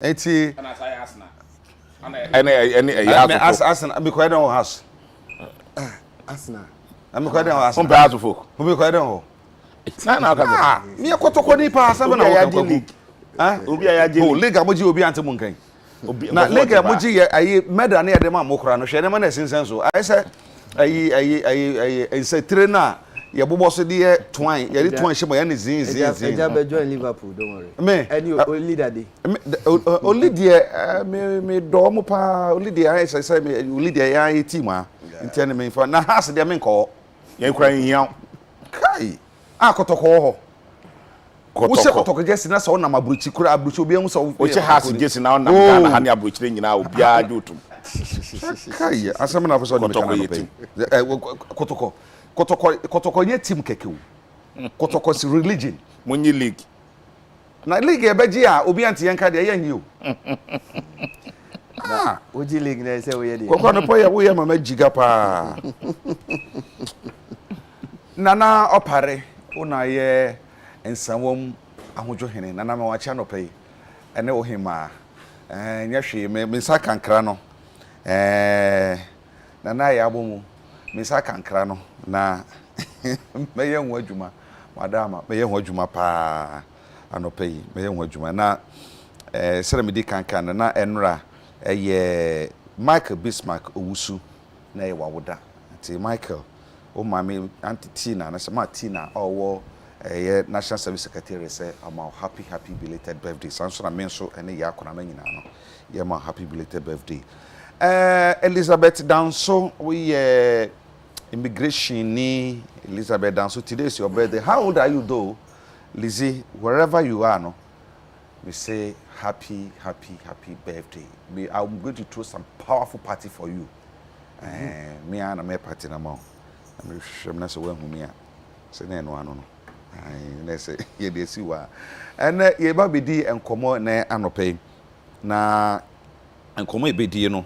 Enti ana say asna ana asna me ko don house asna am ko don house on pass folk me ko don ho na ka me kotoko ni pa asa na ya wo league ah obi ya je oh league amoji obi ante mun kan na league amoji ye ayi medal na ye de ma mokora no hwe ne ma na sinsen so ayi se ayi ense trainer ye bobo so de twan ye de twan hye ma ye ne zin Eja be join Liverpool, don't worry. Me Any only that day. only there me do mo pa only there I say me only there ya team ah ntene me for na house there me nko ye kura hian kai akotoko ho wo se kotoko jesi na so na mabruchi kura abruchi obi hu so o che house jesi na na Ghana ha ne abrochire nyina obi a jotum kai asem na so de kotoko ye team kekewu kotoko si religion munyi league na league e beji a obi ante yenka de ye o Oji league na say we dey. kokko no poye wo ye mama jiga pa nana opare una ye ensamwom ahojo hene nana ma wacha no pay ene wo hima nya hwe me sa kankra no nana ya bomu me sa kankra no na meye ho adwuma madama meye ho adwuma pa anopai meye ho adwuma na sere me di kankan na enra eye Michael Bismarck owusu na ye wawoda ti Michael o mami anti Tina na sama Tina owo National Service Secretary say I'm happy belated birthday sanso na menso ene ya akona ma nyina no ye ma happy belated birthday Elizabeth Danso we immigration ni Elizabeth Danso today is your birthday. How old are you though, Lizzie? Wherever you are no we say happy birthday. I'm going to throw some powerful party for you. Me and my party na mo. I'm sure na so wen hu me a. Say na no ano no. Na say ye dey si wa. And ye ba be di enkomo na anopai. Na enkomo e be di no.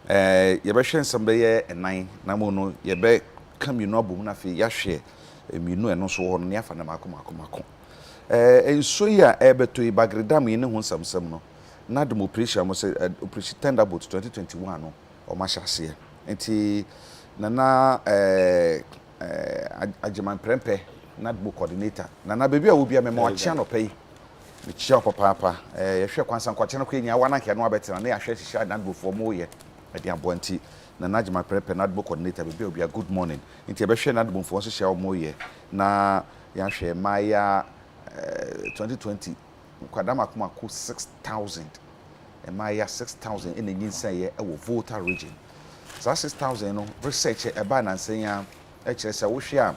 Ye be hwe nsem be ye enan na mo no ye be kam you no abom na fe ya hwe eminu eno so ho no ne afa na makoma. Enso ya ebeto ibagredam ye ne ho nsam no. Na dem operation mo say operation Thunderbolt 2021 no o ma hyase enti nana ajeman prempe na dem coordinator nana baby a wo bia me ma wache no pay me chia papa ye hwe kwansan kwache no kwenya wana nke no abetena na ya hwe hihia na dem fo mo ye ade abonti nana ajeman prempe na dem coordinator baby obi a good morning enti e be hwe na dem fo so hia mo ye na ya hwe maya 2020 kwadama kuma ko 6,000 emaya 6,000 in the nyinsa ye e wo Volta region so 6,000 no research e ba na nsenya e kire se wo hwe a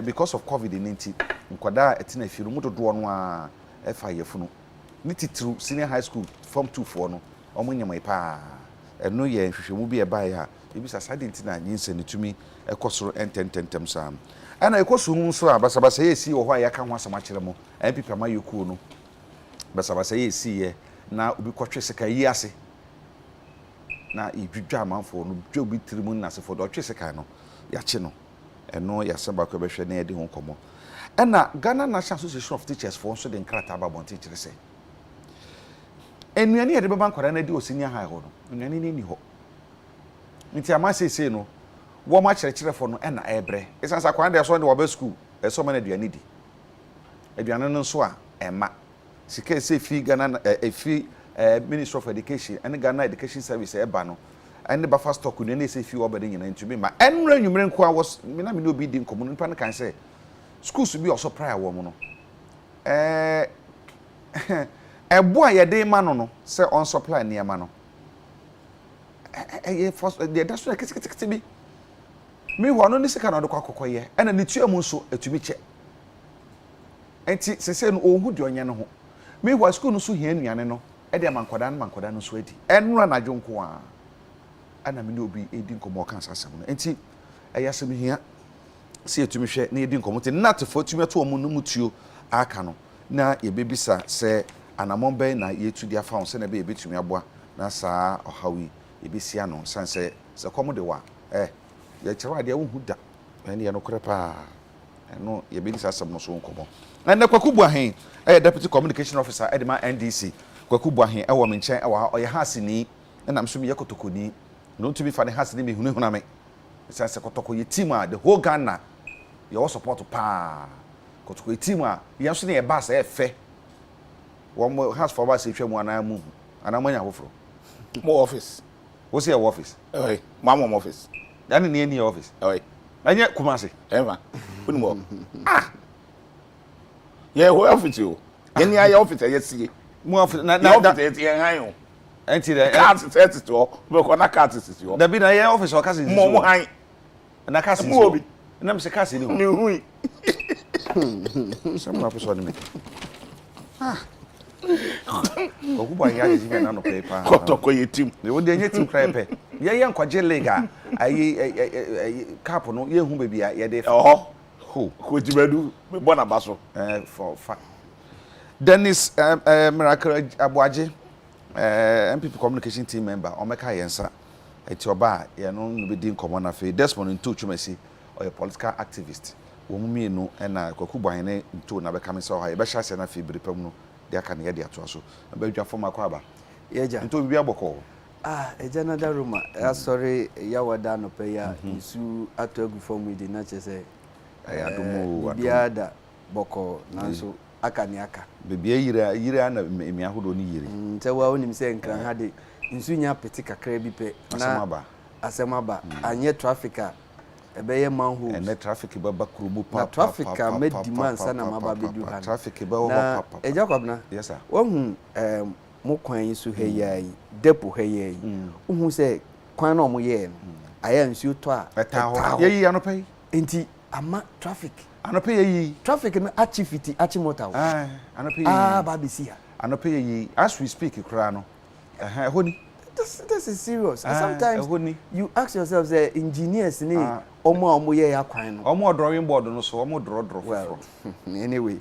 because of COVID-19 nkwada etina firu mu dodo no a e fa yefunu ni titru senior high school form 2 for no omo nyamai pa eno ye hwehwemu bi e ba ya ebisa sadenti na nyinsa ni tumi e kosoro ententem sam ana ekosu hu so abasabasa ye si wo ho ya ka ho asama kire mo MPP ma yoku no basabasa ye si ye na obi kwatwe seka yi ase na idwudwa amanfo no dwa obi tirimu na sefo do twese kan no ya che no eno ya seba ko behwe na yedi ho komo ena Ghana National Association of Teachers for so de nkrata aba bon teacher se enuane yede beba nkwara na di osinia ha ho no enuane ni ho nti ama sese no wo ma kire fo no ena ebre esansa kwan de so de wo ba school eso ma na aduane di aduane no so a ema sika se fi Ghana fi Ministry of Education and Ghana Education Service eba no and the buffer stock no na se fi wo ba de nyina ntumi ma enra nwumre nko a was me na me no bi di nkomo no pa kan say schools bi also prior wo mo no ebo a ye de ma no say on supply ne ma no first the that's like kiti bi me ho no ni sika na do kwa kokoye ena ne tuamu nso atumi che enti sese no ohu de onye no ho me ho school no so hia nuane no e de mankwada no so adi enra na dwonko a ana me no obi edi nkomo kan sasam no enti eyasem hia se atumi hwe na edi nkomo te not for tumi to omu no mutuo aka no na ye bebisa se anamombe na ye tu dia fa se na be betumi aboa na saa ohawi ye besia no sanse se komo de wa ye kyewa de wo hu da ene ye no kore pa eno ye bebisa asem no so nkomo na kwakubu ahen deputy communication officer edema NDC kwaku boahe e wo me nchen e wo oye hasini na mso me yekotokoni no to be fa ne hasini me hunahuna me se kotoko ye team a the whole Ghana your support pa kotoko ye team a ye so ne e ba se e fe wo has for ba se twemu ana manya hofro mo office wo se your office eh mama office dan ne ni office eh anya kumase ema uni mo ye ho office o ye ni aye office ye sie mo office na office ye han o enti de card set to be ko na card set to da bi na ye office o kase mo han na kase mo obi na me se kase ni ho mi hui some na person me Ogu boy ya ji me na no paper kotoko ye team ne wo de nya team cry pe ye nkwaje league ayi cap no ye hu ba bia ye de ho ho jibadu me bona baso for fact Dennis Miracle Abuaje MPP communication team member omeka yensa eti oba ye no be din komo na fe Desmond Ntu Twumasi or political activist wo mu mienu na kwaku boy ne Ntu na be kame so ha ye be sha se na fe bripam no dia kan ye dia to aso ba dwa fo makwa ba yeja Ntu bi aboko eja na da roma sorry ya wada no pe ya isu atogu form di na chese adumo bia da boko nanso aka ni aka bebia yira na emi ahodo ni yire nte wa onim se nkran ha de nsu nya peti kakra bi pe na asemaba anye traffic a ebeye manholes and traffic ba kurumu pa traffic a med demand sana maba bedu ha traffic ba ho pa eja kwabna yes sir wohu mo kwan su heyi depo heyi uhu se kwan na mo ye aya nsu to a yeyi anopai enti ama traffic anopai yeyi traffic na achifiti achimota anopai ba be see anopai yeyi as we speak kra no honi this is serious. And sometimes you ask yourself, say, engineers ni omo ye ya kwan no. Omo drawing board no so omo draw foforo. Anyway,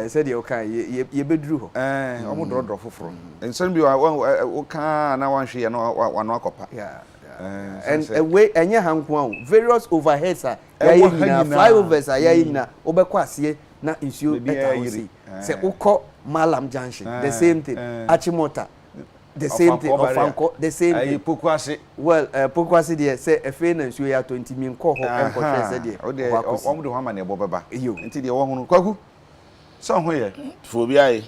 said you can ye bedru ho. Omo draw foforo. And some bi o kan na wan hwe ye no wano akopa. Yeah. And away enye hanko various overheads are ya yina flyovers are ya yina obekọ asie na nsuo eta say ukọ Malam Junction the same thing Achimota the same thing of Anko the same thing Pokwase well Pokwase there say efe na nsuo ya 20 min ko ho enko say there o de o de ho ma na ebo beba nti de wo hunu kwaku so ho ye phobia e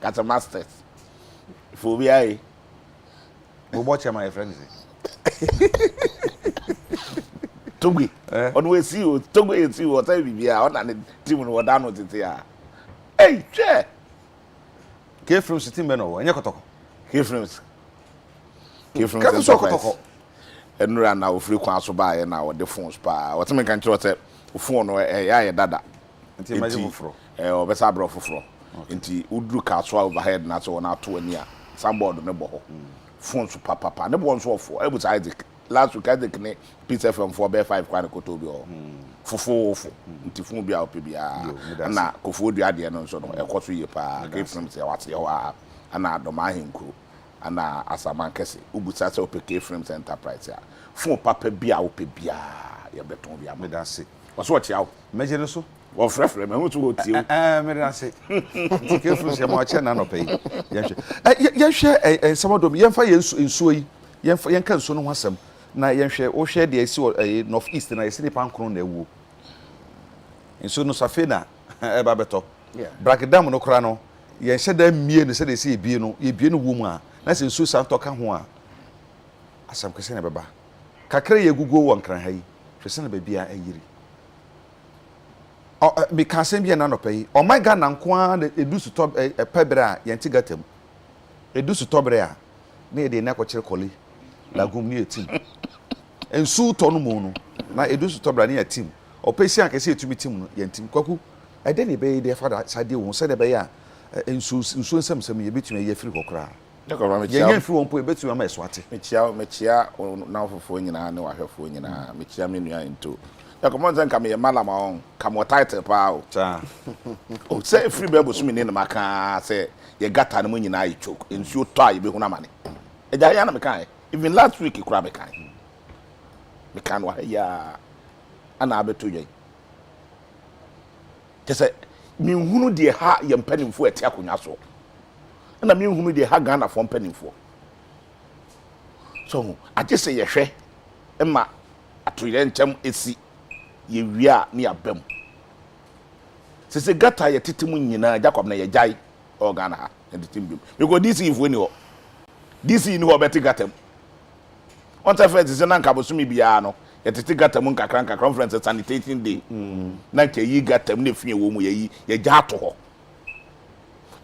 Kata masters phobia e wo bo che my friends Togwe on we see you Togwe you see what bibia on na team no da no tete a hey che ke from team be no enye kotoko ke from ka so kotoko enura na ofri kwa so ba ye na wo de phones pa what me kan kire what phone no ya ye dada nti imagine foforo obesa bro foforo nti udru ka so overhead na so na to ani a someboard ne bo ho phone so papa ne bo nso ofo ebuta Isaac last week Adekye ne Peter from 4x5 kwan ko to bi o fofo nti phone bi a opebia na kofo du ade no nso no ekoso ye pa ke from se wate wa ana adoma ahenku ana asaman kese ubuta se opeke frames enterprise a phone papa bi a opebia ye beton bi a me da se waso chiao meje no so wo frefre me hu to otie me da se nti ke from se ma che na no pay ye hwe samodom ye mfa ye nsuo yi ye kan nsuo no ho asem na ye hwe wo hwe de esi north east na ye se pan kron na ewu nsuo no safe na e ba beto brakdam no kra no ye hye da mie no se de se ebie no ye bie no wo mu a na se nsuo santo ka ho a asam kese na beba kakra ye gugu wo nkran ha yi hwe se na ba bia ayiri me ka sem bia na no pay o my God na nko a edusu to pebre a ye ntigatam edusu tobre a na ye de na ko kire koli lagum ni etim ensu to no mu no na edusu tobre na ye tim o pesi an kese etumi tim no ye ntim kwaku ade ne be de fada sade wo se de be ya ensu nsem ye betumi ye firi kokra ye nya firi won po ye betumi ama eswate mechia na ofofo nyina ne wahwefo nyina mechia menua nto ya come on come ye malama on come title pa o cha o say free be bosu ni na maka say ye gata na nyina ayi choke ensuo to ayi be hu na mane eja ya na me kan even last week kura me kan wa ya ana abeto ye je say mi hunu de ha ye mpanimfo eti akonya so na mi hunu de ha Ghana fo mpanimfo so age se ye hwe ema atoyire nchem esi ye wia ne abam sese gata ye titimu nyina Jacob na ye jai o Ghana ha and timbim because this if we ni ho this ni ho beti gatam on ta first se na nka bosumi bia no ye titi gatam nkakra conference sanitation day na nke yi gatam na fie wo mu ye ja ato ho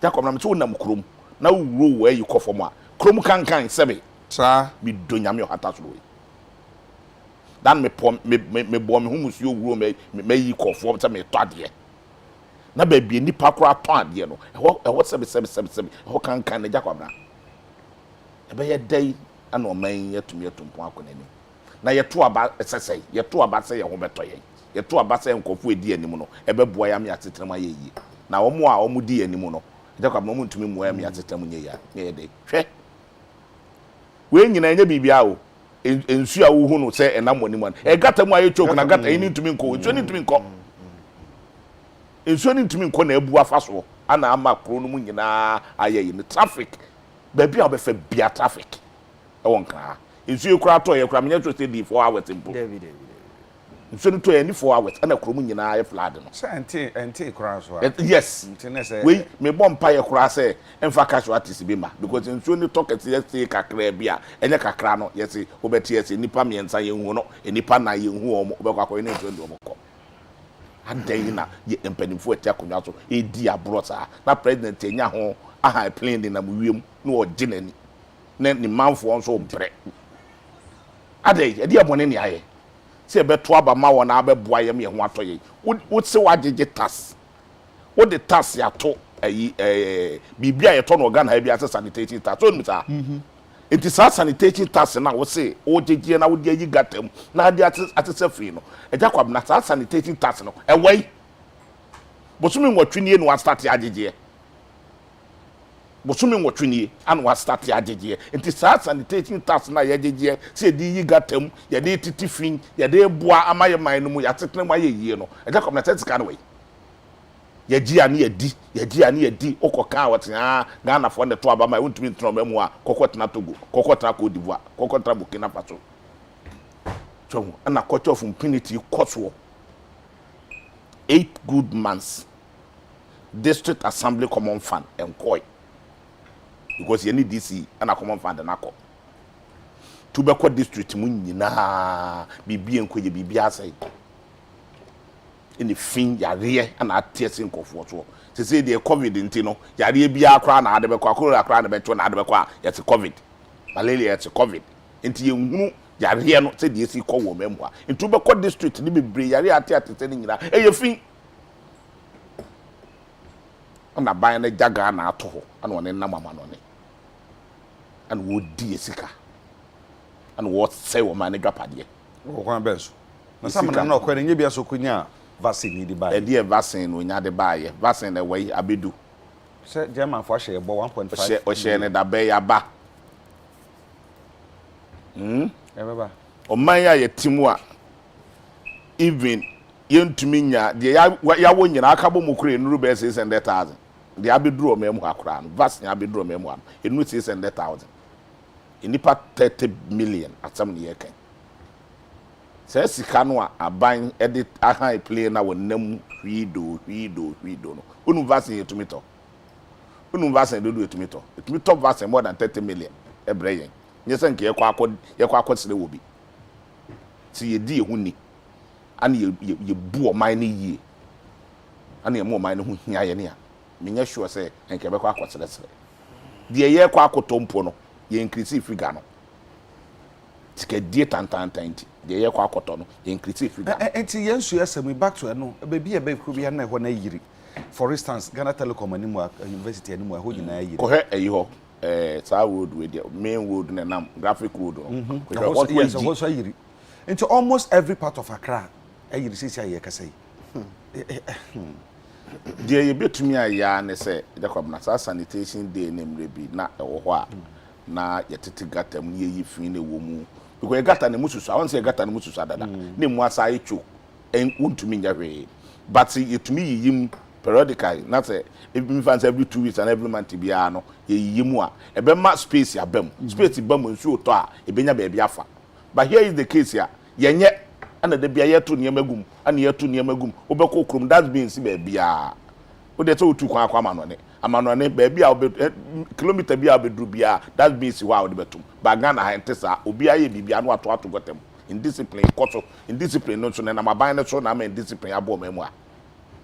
Jacob na me so nam krom na wuro wo ayi kofom a krom kankan sebe sa bi do nyame hata so we dan me pom me bo me humusuo wuro me yi kofom se me to ade na ba bi nipa kora to ade no eho sebe eho kankan na Jacob na e be ye dai ana o man yetumi etumpo akonani na yeto aba sesei yeto aba se ye ho beto ye yeto aba se nkofu edi anim no e be boa ya me atetrema ye yi na omo a omo di anim no Jacob no ntumi mo ya me atetrema nye ya ye dai hwe we nyina nya bibia o ensu a wo hu no se enam anim an e gata mu aye choke na gata ni ntumi nko ensu ni ntumi nko ensu ni ntumi nko na ebu afa so ana ama kro no mu nyina aye yi ni traffic baby a be fa bia traffic e won kra ensu ekura to ye kura menye to stay 4 hours impo David ensu to ye ni 4 hours ana kro mu nyina aye flood no say ente kura so yes ente say we me bompa ye kura say emfa casualties bi ma because ensu ni to kete ye stay kakra bia enye kakra no ye say obeti ye say nipa miensa ye hu no nipa na ye hu omo obekwa ko ni ntwe ndo omko adai na ye empanimfo ati akonwa so edi abro sa na president enya ho aha plane na mu wiem na o ginani na ni manfo nso bre adai edi abone ni aye se beto aba ma wona abeboa yem ye ho atoye wo se wagege tas wo de tas ya to ayi bibia ye to no Ghana ha bia sanitation tas so nmita it is sanitation tas na wo se o jeje na wo de ayi gatam na ade atese free no Jacob na sanitation tas no ewai bosumi nwatwini no start ajeje bosumi nwotwini an wa start ajeje enti sanitation tax na yajeje se di yi gatam ya de titifin ya de boa amaye man no mu ya tetene mu ayeye no eja kom na tetika no we yaji ani yadi okoka wotia Ghana fo ne to aba mai wontumi ntro mu a kokotena Togo kokotena Cote d'Ivoire kokotena Burkina Faso so ana culture of impunity koso 8 good months district assembly common fund enkoi because you need DC and a common fund na ko to be district mu nyina bibie enkoye bibia sai any fin yare and atiesin kofo so say the covid ntino yare bia akra na ade be kwa akra akra na be to na ade be kwa yet covid malaria yet covid enti ye hunu yare no say the esi ko wo memu a enti be district ni bebre yare ate ni nyina eye fin na ban na jaga na ato ho ana woni na mama no ne and wo di esika and what say wo man dwapade wo kwa benso na samana na okwa nye bia so kunya vaccine di ba e di vaccine no nya de ba ye vaccine na wai abedu se German for share 1.5 o share ne da be ya ba baba o man ya yetimu a even yentumi nya de ya wo nyina aka bo mukure nuru be 600,000 de abeduru o memu akura no vaccine abeduru o memu an enu 600,000 inipa 30 million atam ne yeken se sika no a aban edit aha play na wonam hwido no unu vaccine yetumito unu vaccine dodo yetumito vaccine more than 30 million ebreyen nyese nke yekwa akosire wo bi ti yedi ehuni ani ye bu o man ni yie ani ye mo man ni hu hia ye ne a menya sure say enke be kwa akosire de ye kwa akotompo no ye increase figure no tike die tantantanti de ye kwa akoto no ye increase figure enti yensu yasem back to no be be ku bi na ho na yiri for instance Ghana Telecom animu university animu ho nyina yiri ko he eyi ho sa road we there main road na nam graphic road no ko so yiri into almost every part of Accra ayiri sisi aye kasai de ye betumi aya ne se Jacob na sanitation day na mrebi na ewo ho a na yetete gata mu ye yi fin na wo mu because gata ne mususu awon se gata ne mususu adada ne mu asa echo en untumi nya hwe but yetumi yiyim periodically not say if fans every 2 weeks and every month be no ye mu a e be ma space ya bam space bam nsu to a e benya ba bia afa but here is the case ya yenye ana de bia yeto niam agum ana yeto niam agum obekọ krom that means ba bia o de to tu kwa kwa amanone ba bia kilometer bia obedru bia that means wa o de betum ba Ghana ha ntesa obi aye bibia no ato gotem in discipline koto in discipline no so na maban no so na ma in discipline abo mamu a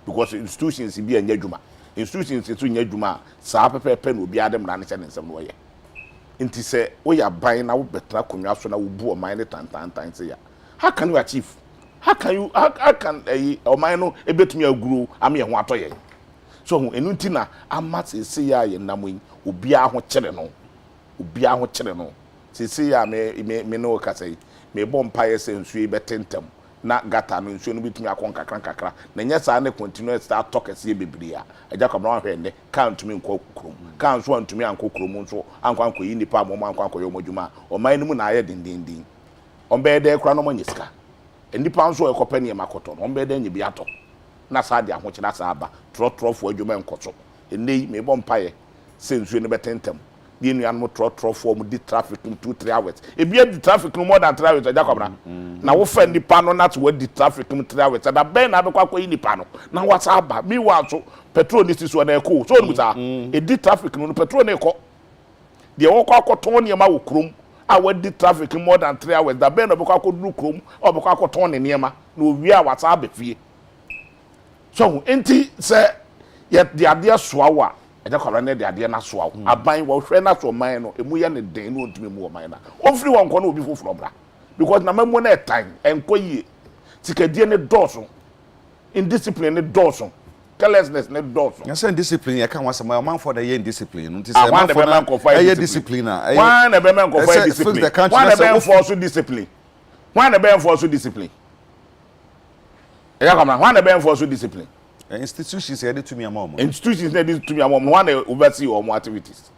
because institutions bi anya dwuma institutions so nya dwuma saa pepepe na obi adem na ne che nsem no ye nti se wo ya ban na wo betra konwa so na wo bu o man ne tantantan se ya how can you achieve how can oman no ebetumi aguru am ye ho atoye so enu nti na amate se ya ye namoyin obi a ho kire no se ya me no ka sei me bom paye se nsu e betentem na gata no nsu no bitumi akon kakra na nya saa ne continue start talk ase bebiri a aja kwamra hwe ne kan tumi nkọ krom kan so antumi ankọ krom nso ankọ yi nipa mo ankọ yo modwuma o man no mu na aye dindindin ombe de kra no manyesika nipa nso ekope ne makoto no ombe de nyibi ato na saa de ahokyena saa ba trofo adwuma nkoto enei me bom paye se nsu no betentem die nuan mo trofo mo di traffic 2-3 hours ebi di traffic no more than 3 hours aja kwabra na wo fa nipa no na to we di traffic 3 hours da ben na bekwa kwa nipa no na wasa aba mi wa so petrol ni siso na eko so no muta e di traffic no petrol na eko de wo kwa akoton ne ma wo krom a we di traffic more than 3 hours da ben na bekwa akodu krom o bekwa akoton ne ma na owi a wasa aba fie so enti se ye de ade soawa eja kwara ne de ade na soawo aban wo hwe na so man no emu ye ne den no ntumi mu o man na ofri won ko na obi foforo bra because na mamu na time enko yie tikadie ne doso indiscipline ne doso carelessness ne doso ya say discipline ya kan wasama man for the year discipline nti say man for the discipline one na be man for discipline one na be for discipline one na be for discipline eja kwara one na be for discipline institutions headed to me among institutions headed to me among one oversee all more activities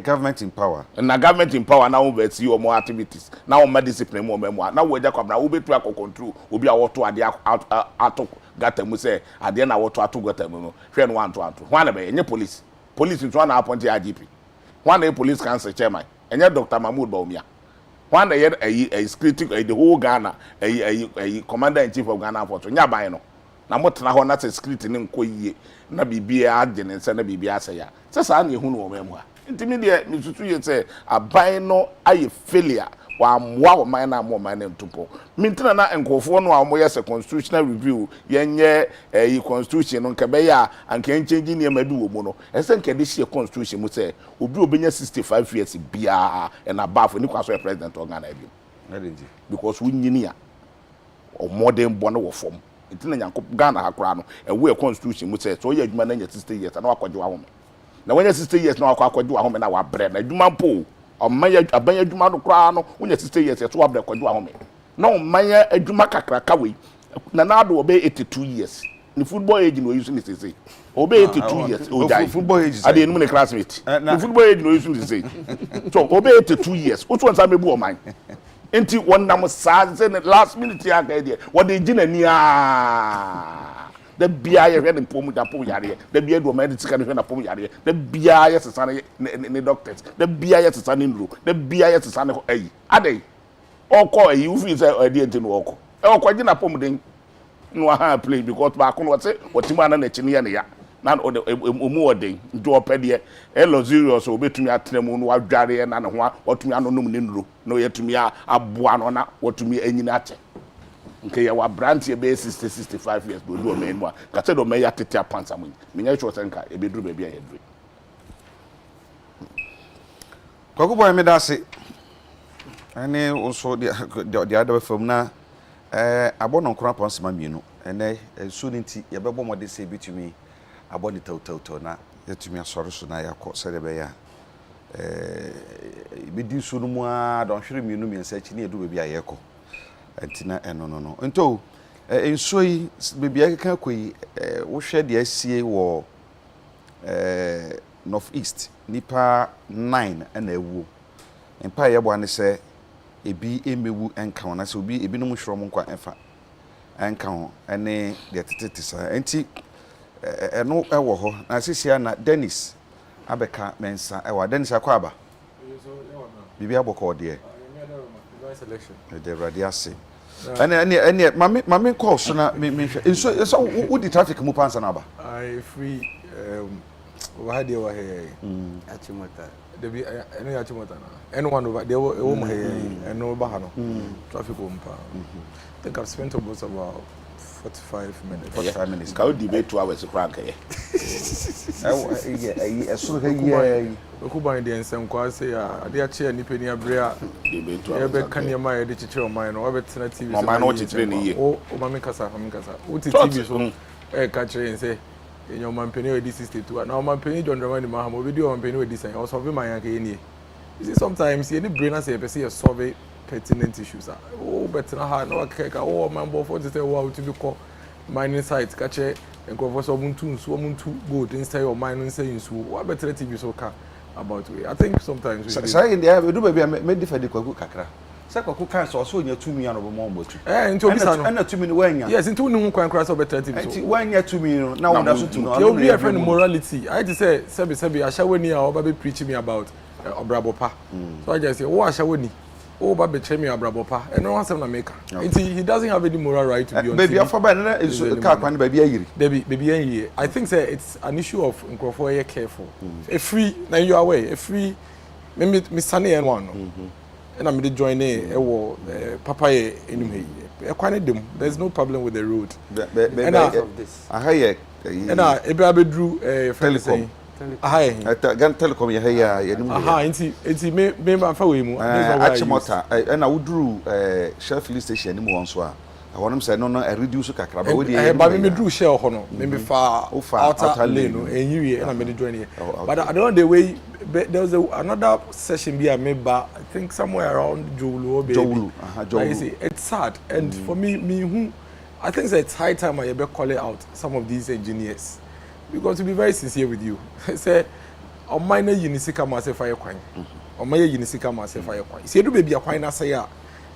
government in power na government in power now oversee all more activities now on discipline more memoir now we just come now we betu akọ control obi a woto ade ato gata mu say ade na woto ato gata mu no hwe no one na be enye police nso na appoint IGP one na police council chairman enye Dr. Mahmoud Baumia one na a security the whole Ghana a commander in chief of Ghana Force nya ban no na motena ho na security ne nko yie na bibia ade ne nsa na bibia asaya se sa na ehunu wo memu a ntimi de misutu ye se aban no aye failure wa mwa wo man na mo man na ntupo mintina na nkofo no a mo yes constitutional review yenye constitution no nkebe ya anka enchange ne ma bi wo mu no ese nke de hie constitution mu se obi obenya 65 years bia and above ni kwaso president organ na bi because we nyini a o modern born wo form ntina nyanko Ghana hakura no ewe constitution mu say so ye adwuma na nya 60 years na wakwaje wa home na wanya 60 years na wakwaje wa home na wa bre na adwuma po omanya abanya adwuma no kura no wanya 60 years so wa bre kwaje wa home na omanya adwuma kakraka we na do obe 82 years ni football age no use ni say obe 82 years o die football age ade no me classmate ni football age no use ni say so obe 82 years o tun sa mebu o man enti wonnam saa se last minute ya ga dia wo de gina ni a da bia ye hwe ne pom da pom yare da bia do man de tika ne hwe na pom yare da bia ye sesa ne doctors da bia ye sesa ne ndro da bia ye sesa ne ayi ade okọ ayi ufi se ade enti no okọ okọ gina pom den no ha play because ba ko no wote wotima na na chini ya ne ya na omu oden njo opede e luxurious obetumi atremu no wadware na ne ho watumi anonom ne nuro no yetumi aboa no na watumi anyina ache nke ya wa brand e be 65 years do do menu a ka se do me ya tete apansa mun menya cho senka e be duru ba bia ye duru Kwaku boy me dase ene also the other from na abono nkora ponsema mienu ene so nti ye bebo mode se bitumi aboni tawtaw na yetumi asoro so na yakọ sede be ya bidi so no mu a don hwere mienu miensa chi ne edu bia yekọ antina no nto enso yi bibia keka koyi wo hwe de asie wo north east nipa 9 na ewu empa yebo ane se ebi emewu enka na se obi ebi no mu hwero mo nkwa enfa enka ho ene de tetete sa enti eno ewo ho na sisia na Dennis abeka mensa ewa Dennis akwaba bibi aboko de selection the radiasi ene mame call so na me so wo di traffic mu pansa na ba I free over here over here Achimota debi eno ya Achimota na eno one over there wo mo here eno ba ha no traffic wo mpa I think I've spent almost about 45 minutes. 45 minutes. Can you debate 2 hours crank here? So here we buy the ensem kwa say ade a che ni pani abrea Debate 2 hours. e be kan yema e de chiche o man no we betena TV so man no chiche ni ye. O mama kasa o TV so e ka chere say enyo man pani we di 62 na o man pani John Dramani Mahama o video man pani we di say o solve man yan ka ye ni. You see sometimes you need brain say person you solve pertinent issues. Oh, better ha no keka oh man bo for say wow to be call mining site ka che enko so muntu gold inside your mining say you so what better TV so ka about we I think sometimes we say in there we do baby me differ the kwaku kakra say kwaku kan so nya tumi ya no bo mo motu nti obi sa no na tumi ni wanya yes nti woni hu kwan kra so better TV so nti wanya tumi no na wo da so tumi no we friend morality I just say sebi ashawoni a oba be preach me about obrabopa so I just say wo ashawoni oh babe chemi abrabopa and no one say na make he doesn't have any moral right to be on baby afoba na is car kwan baby ayiri baby ayiri I think say it's an issue of nkrofo here careful a free na you are away a free me sane en one no and I'm join e wo papa ye enim he e kwan dem there's no problem with the road and of this ahaye and e be abedru friend saying aha gan telecom ye ya nimu aha nti me ma fa we mu Achimota na wuduru Shell filling station nimu won so a wonom say no reduce kakra ba we dey ba me dru Shell ho no me fa outer lane no enyiwe na me join here but I don't the way there was another session be I think somewhere around Jowlu baby I say it's sad and for me who I think it's high time I be call out some of these engineers. Because to be very sincere with you, say, on minor unisika must fire coin, on my unisika must fire coin. See, do baby a coin as I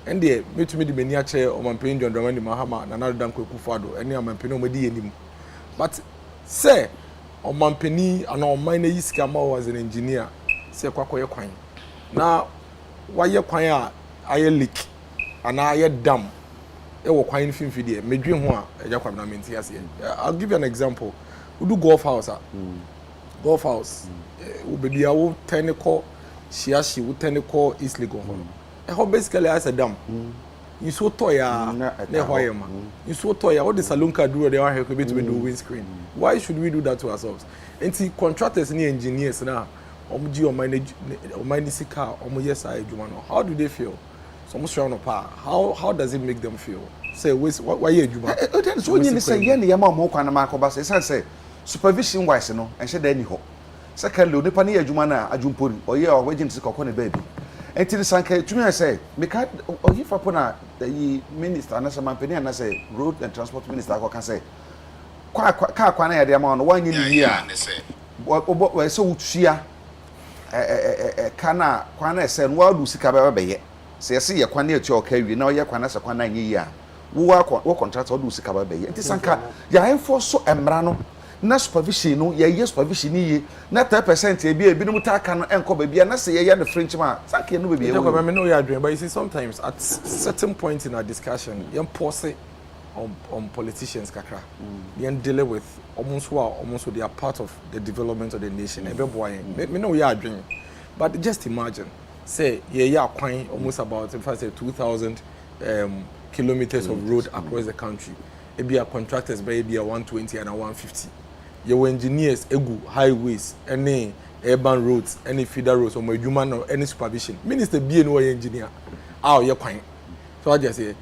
and they made to me the miniature on my pain, John Dramani Mahama, and another Danko Kufado, and I'm penny medi anymore. But say, on my penny and on minor Yiskama was an engineer, say, Quacoy coin. Now, why your coin I leak and I dam. It will coin film video, me dream one, I'll give you an example. We do golf house golf house we be our technical shiashi we technical East League how basically as a dam you so toya na hoyema you so toya what the salon can do they are here to do windscreen why should we do that to ourselves and contractors and engineers now omuji o manage car omo yes I adwuma no how do they feel some strong no pa how does it make them feel say why you adwuma so you say ye na yama mo kwan na makoba say supervision wise no enhye da ni ho secondly onipa ne adwuma na adwumpori oye o agency kokko ne baby enti sanka tumi say meka oyi fapo na yi minister na sama peni na say road and transport minister ko kan say kwa na ya de ama no wanyi ni yi a we say utua kana kwa na say no adu sika be ye say say ye kwa na atu o ka wi na oye kwa na say kwa na nyi yi a wo contractor adu sika be ye enti sanka ya enforce emra no na supervision no ye supervision ni na 10% e bi no mutaka no enko ba bia na se ye the French man sanke no ba bia we me know you adwen but you see sometimes at certain point in our discussion you pause on politicians kakra they deal with almost they are part of the development of the nation e be boy me know you adwen but just imagine say ye kwan almost about if I say 2000 kilometers of road across the country e be a contractors by be a 120 and a 150 your engineers egu highways any urban roads any feeder roads or adwuma no any supervision minister be no engineer ye kwan so I just say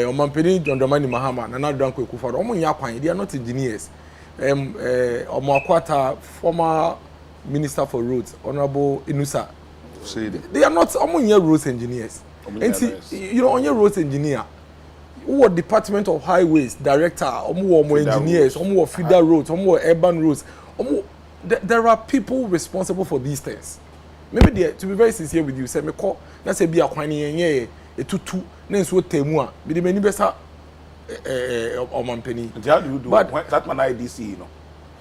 omampeni John Dramani Mahama na na Danko Kufado omo nya kwan they are not engineers omo akwata former minister for roads honorable Inusa they are not omo nya roads engineers and you know on your roads engineer what department of highways director omo engineers omo feeder roads omo urban roads there are people responsible for these things maybe they, to be very sincere with you say me call na say bia kwan yenye etutu na nso temu a be the many besa omampeni how do you do but that man IDC you know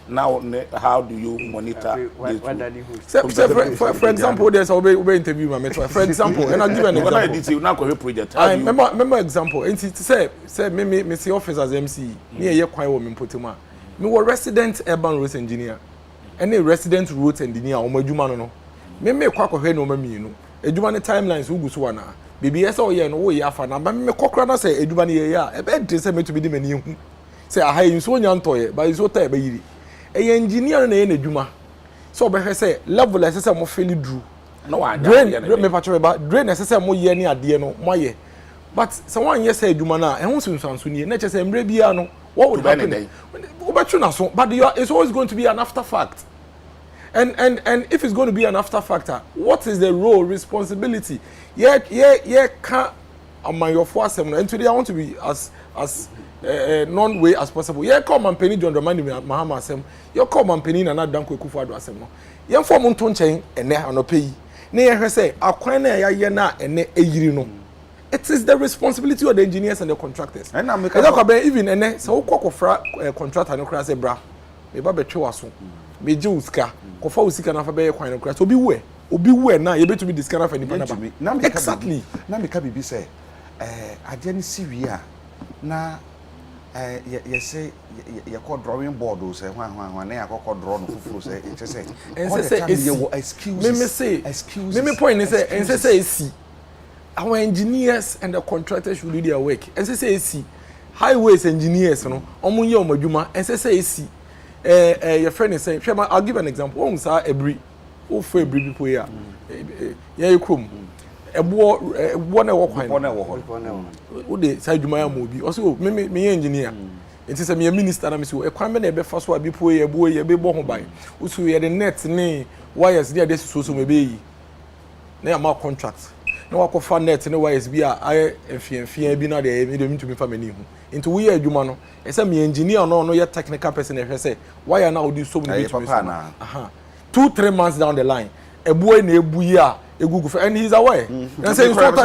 now how do you monitor for example there's a interview my mentor for example and I'll give an example now project remember example and say me see office as MC near ye kwan wo me potema me were resident urban roads engineer and a resident roads engineer o madwuma no me kwa hwe no mamienu adwuma ne timelines ugu so wana BBS o ye no wo ye afa na ba me kokra na say adwuma ne ye ya e be de say me to be di mani hu say aha yin so nya ntoye ba so ta e ba yiri e engineer na ye na adwuma so be hwe say level ese say mo feel dru no wa drain me patcho ba drain ese say mo ye ne ade no mo ye but someone yes say adwuma na e hu sunsanso ni na che say mre bia no what would happen na so but it's always going to be an after fact. And if it's going to be an after factor, what is the role, responsibility? Can't among your force and today I want to be as non-way as possible. Come and penny John Dramani Mahama Asem. Come and penny and Danko Kufuado Asem. For Monton chain and there on a pay. Near say, Aquana na and no. It is the responsibility of the engineers and the contractors. And I'm even and so contract and crass a bra. Maybe betroaso. Meji uska kofa usika na fa be kwan no kra so obi we na ye betumi discover fa ni na exactly na me ka bibi say ade ni siwi a na ye say ye ko drawing board o say hwan na yakọ draw no fufuru say it say excuse me point is say see our engineers and the contractors should do their work and say highways engineers no omunye omadwuma and say your friend is saying, I'll give an example. One say every for every people here. Yeah, you come. A one walk one. Would they say Jumaya movie? Also, me engineer. It is a minister. I'm so a crime never first one be poor, a boy, a baby born by. Also, we had the net name. Why is there this so maybe? They are more contracts. No, I can find net. No, why is be I fear be not there. Don't mean to be family. Into we are Jumano. I say me engineer no yet technical person. I say why are now do so many 2-3 months down the line. A boy ne buya a Google and he's away. And say what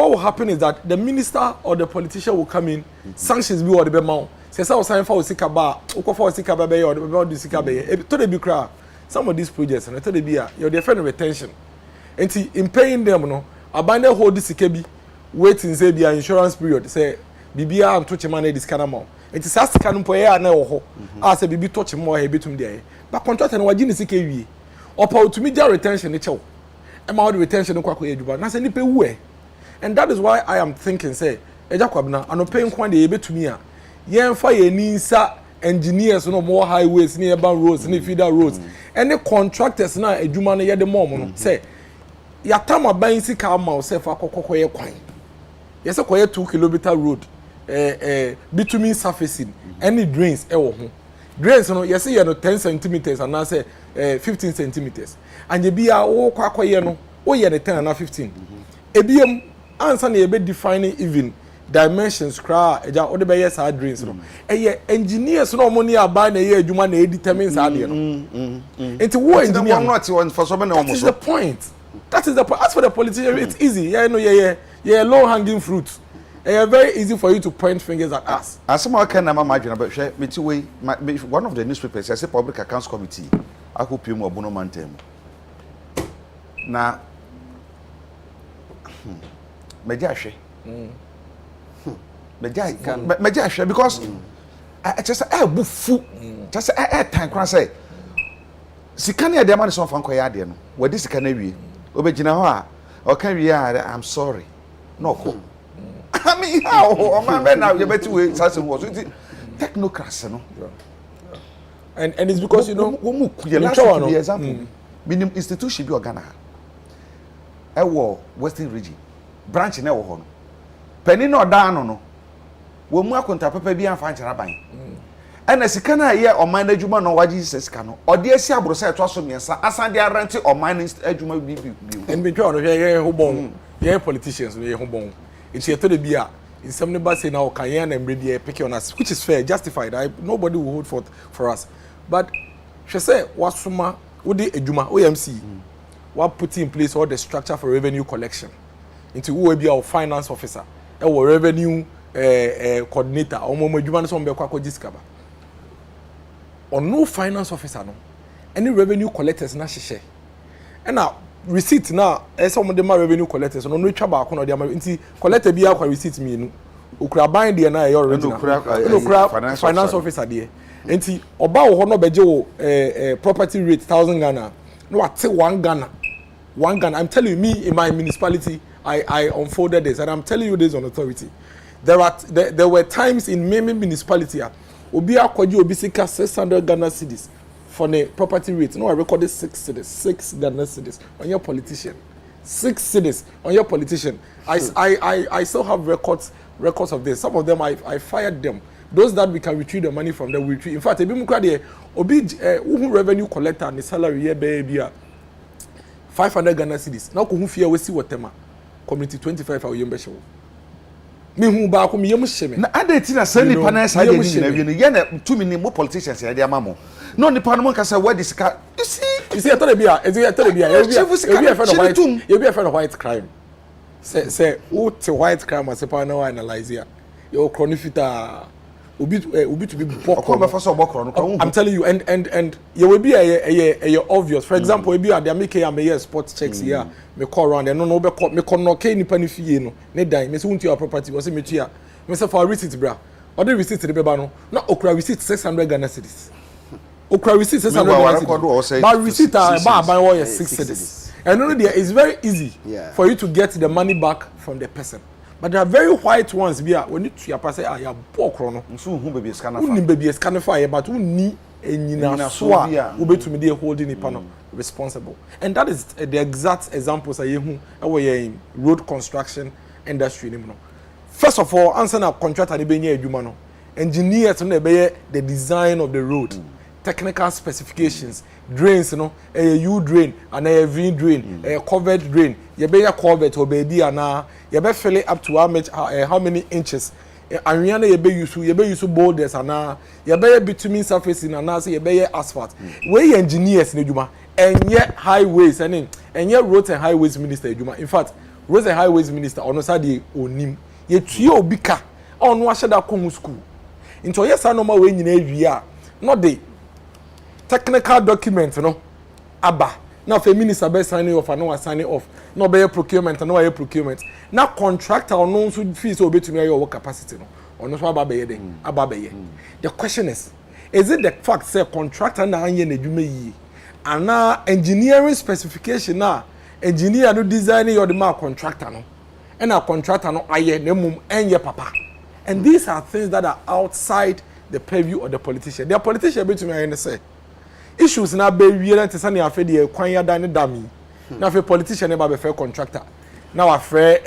will happen is that the minister or the politician will come in, sanctions be or the amount. Say so sign for Sikaba, Oko for Sikaba Bay or the Sikabe. To the be crowd. Some of these projects and I tell you you're defending retention. And in paying them no, abandon hold this Sikabi. Waiting say be insurance period say bibia am touch money this kind amount it is as can po ya na wo ho as bibi touch more he betum there but contract na wagi ni sika wie opa to me retention ni chew e ma retention ni kwakọ eduba na say ni pe wu and that is why I am thinking say eja kwabna anope nkwan de betumi a yen fa ye ni nsa engineers no more highways ni urban roads ni feeder roads any contractors na eduma no ye de mom no say ya tama ban sika ama say fa kokoko ye kwan. Yes, a 2-kilometer road, bitumen surfacing, any drains, drains, yes, you know 10 centimeters and I say 15 centimeters. And you be a quack, oh, yeah, 10 and 15. A BM answer a bit defining even dimensions, cry, or the bayers are drains. Engineers no money are buying a year, you man determines into what engineer not for so many almost the point. That is the point. As for the politician, it's easy. Yeah, low hanging fruit. Very easy for you to point fingers at us. As someone can imagine about one of the newspapers, I say Public Accounts Committee. I hope you more bonomantem. Now, Majashe. Majashe, because I just a bufu. Just a time can say. Sikania de man is on Fankoyadian. Where this can be? Obejina or can we I'm sorry. No cool. I mean how man now you better wait was technocrats no. And it's because you know the example. Minimum institution be Ghana. I war Western region. Branch na wo ho no. Penny no down no. Wo mu akonta papa bi anfa nkyara ban. And as sika na ye oman adwuma no waji sika no ode asi abrosa eto aso miensa asan de arante oman adwuma bi and be try no ye ho bon ye politicians no ye ho bon it ye to the bia in some neighbor say now can ye na mredi pick on us which is fair justified. Nobody will hold for us but she say wasuma wo de adwuma OMC what put in place all the structure for revenue collection into who will be our finance officer our revenue coordinator or mo adwuma no so be kwa ko jiskaba or no finance officer no any revenue collectors na hyehyɛ ɛna receipt na some of them revenue collectors no no twa ba ko no de ama nti collector bi akwa receipt mienu okura ban de na ɛyɛ original okura finance officer de nti oba wo ho no beje wo property rate 1,000 Ghana no ate 1 Ghana I'm telling you, me in my municipality I unfolded this and I'm telling you this on authority. There were times in many municipality obi akwaji obi sika 600 Ghana cedis for the property rate. No, I recorded 6 Ghana cedis on your politician. 6 cedis on your politician. I still have records of this. Some of them I fired them. Those that we can retrieve the money from them, we retrieve. In fact, obi revenue collector and the salary here baby 500 Ghana cedis. Now ko fear we see what tema community 25 our yembe show. Me hu ba ko me yem hyeme. Na adeti na say nipa na say dey ni na wie no ye na 2 million more politicians ya dey amamo. No nipa no ka say where this car. You see I thought be a you be a friend of white crime. Say what white crime as pa na analyze here. Your chronifita obi to be I'm telling you and you will be a obvious. For example, be at the make a sports checks here me call around and no be me knock any penny fee no ne dan me say want your property was me tia me say for receipt bra or the receipt the beba no na okra receipt 600 Ghana cedis okra receipt 600 Ghana cedis but receipt buy 6 cedis and no there is very easy for you to get the money back from the person. But there are very white ones be when you to your pass ya bokro no nso hu baby scanner uni baby scanner fire but uni enyina so a wo betumi dey holding the panel responsible. And that is the exact examples I hu in road construction industry no. First of all, answer na contractor dey benye adwuma no. Engineers no be the design of the road, technical specifications, drains no, a U drain and a V drain, a covered drain. You be a covered or baby ana you be fill it up to how many inches. Ariana you be use boulders ana you be bitumen surface in ana say you be asphalt. We engineers ne dwuma enye highways and enye roads and highways minister dwuma. In fact, roads and highways minister ono sa de onim. Ye tue obi ka ono ahye da ko school. Into yes normal we nyina awia not the technical document no aba na for minister be signing off and no signing off no be procurement and no be procurement na contractor no so fees obetumi ayo work capacity no ono so aba be den aba be the question is it the fact say contractor na anye na dwuma yi ana engineering specification na engineer no design your the ma contractor no and a contractor no aye na mum enye papa. And these are things that are outside the purview of the politician. The politician between me and say issues na be wiere ntesa na afa de kwan ya dan dami. Na afa politician na be fair contractor. Na wa fair